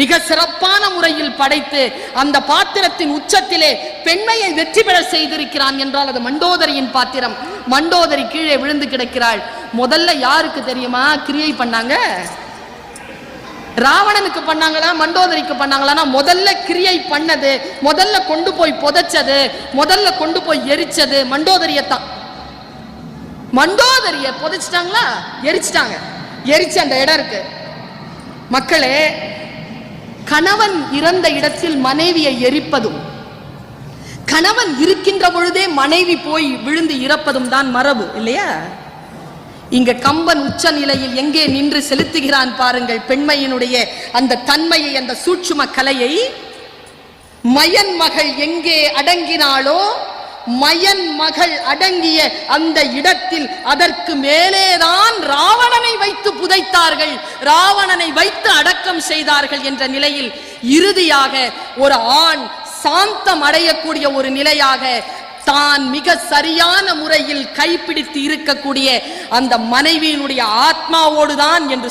மிக சிறப்பான முறையில் படைத்து அந்த பாத்திரத்தின் உச்சத்திலே பெண்மையை வெற்றி பெற செய்திருக்கிறான் என்றால் அது மண்டோதரியின் பாத்திரம். மண்டோதரி கீழே விழுந்து கிடக்கிறாள். முதல்ல யாருக்கு தெரியுமா கிரியை பண்ணாங்க? ராவணனுக்கு பண்ணாங்களா மண்டோதரிக்கு பண்ணாங்களா? முதல்ல கிரியை பண்ணது, முதல்ல கொண்டு போய் புதைச்சது, முதல்ல கொண்டு போய் எரிச்சது மண்டோதரியத்தான். மண்டோதரிய புதைச்சிட்டாங்களா? எரிச்சிட்டாங்க. எரிச்சு அந்த இடம் இருக்கு. மக்களே, கணவன் இறந்த இடத்தில் மனைவியை எரிப்பதும், கணவன் இருக்கின்ற பொழுதே மனைவி போய் விழுந்து இறப்பதும் தான் மரபு இல்லையா? இங்க கம்பன் உச்ச நிலையில் எங்கே நின்று செலுத்துகிறான் பாருங்கள் பெண்மையினுடைய அந்த தன்மையை, அந்த சூட்சும கலையை. மயன் மகள் எங்கே அடங்கினாளோ, மயன் மகள் அடங்கிய அந்த இடத்தில் அதற்கு மேலேதான் ராவணனை வைத்து புதைத்தார்கள், ராவணனை வைத்து அடக்கம் செய்தார்கள் என்ற நிலையில் இறுதியாக ஒரு ஆண் சாந்தம் அடையக்கூடிய ஒரு நிலையாக தான் மிக சரியான முறையில் கைப்பிடித்து இருக்கக்கூடிய அந்த மனைவியினுடைய ஆத்மாவோடுதான் என்று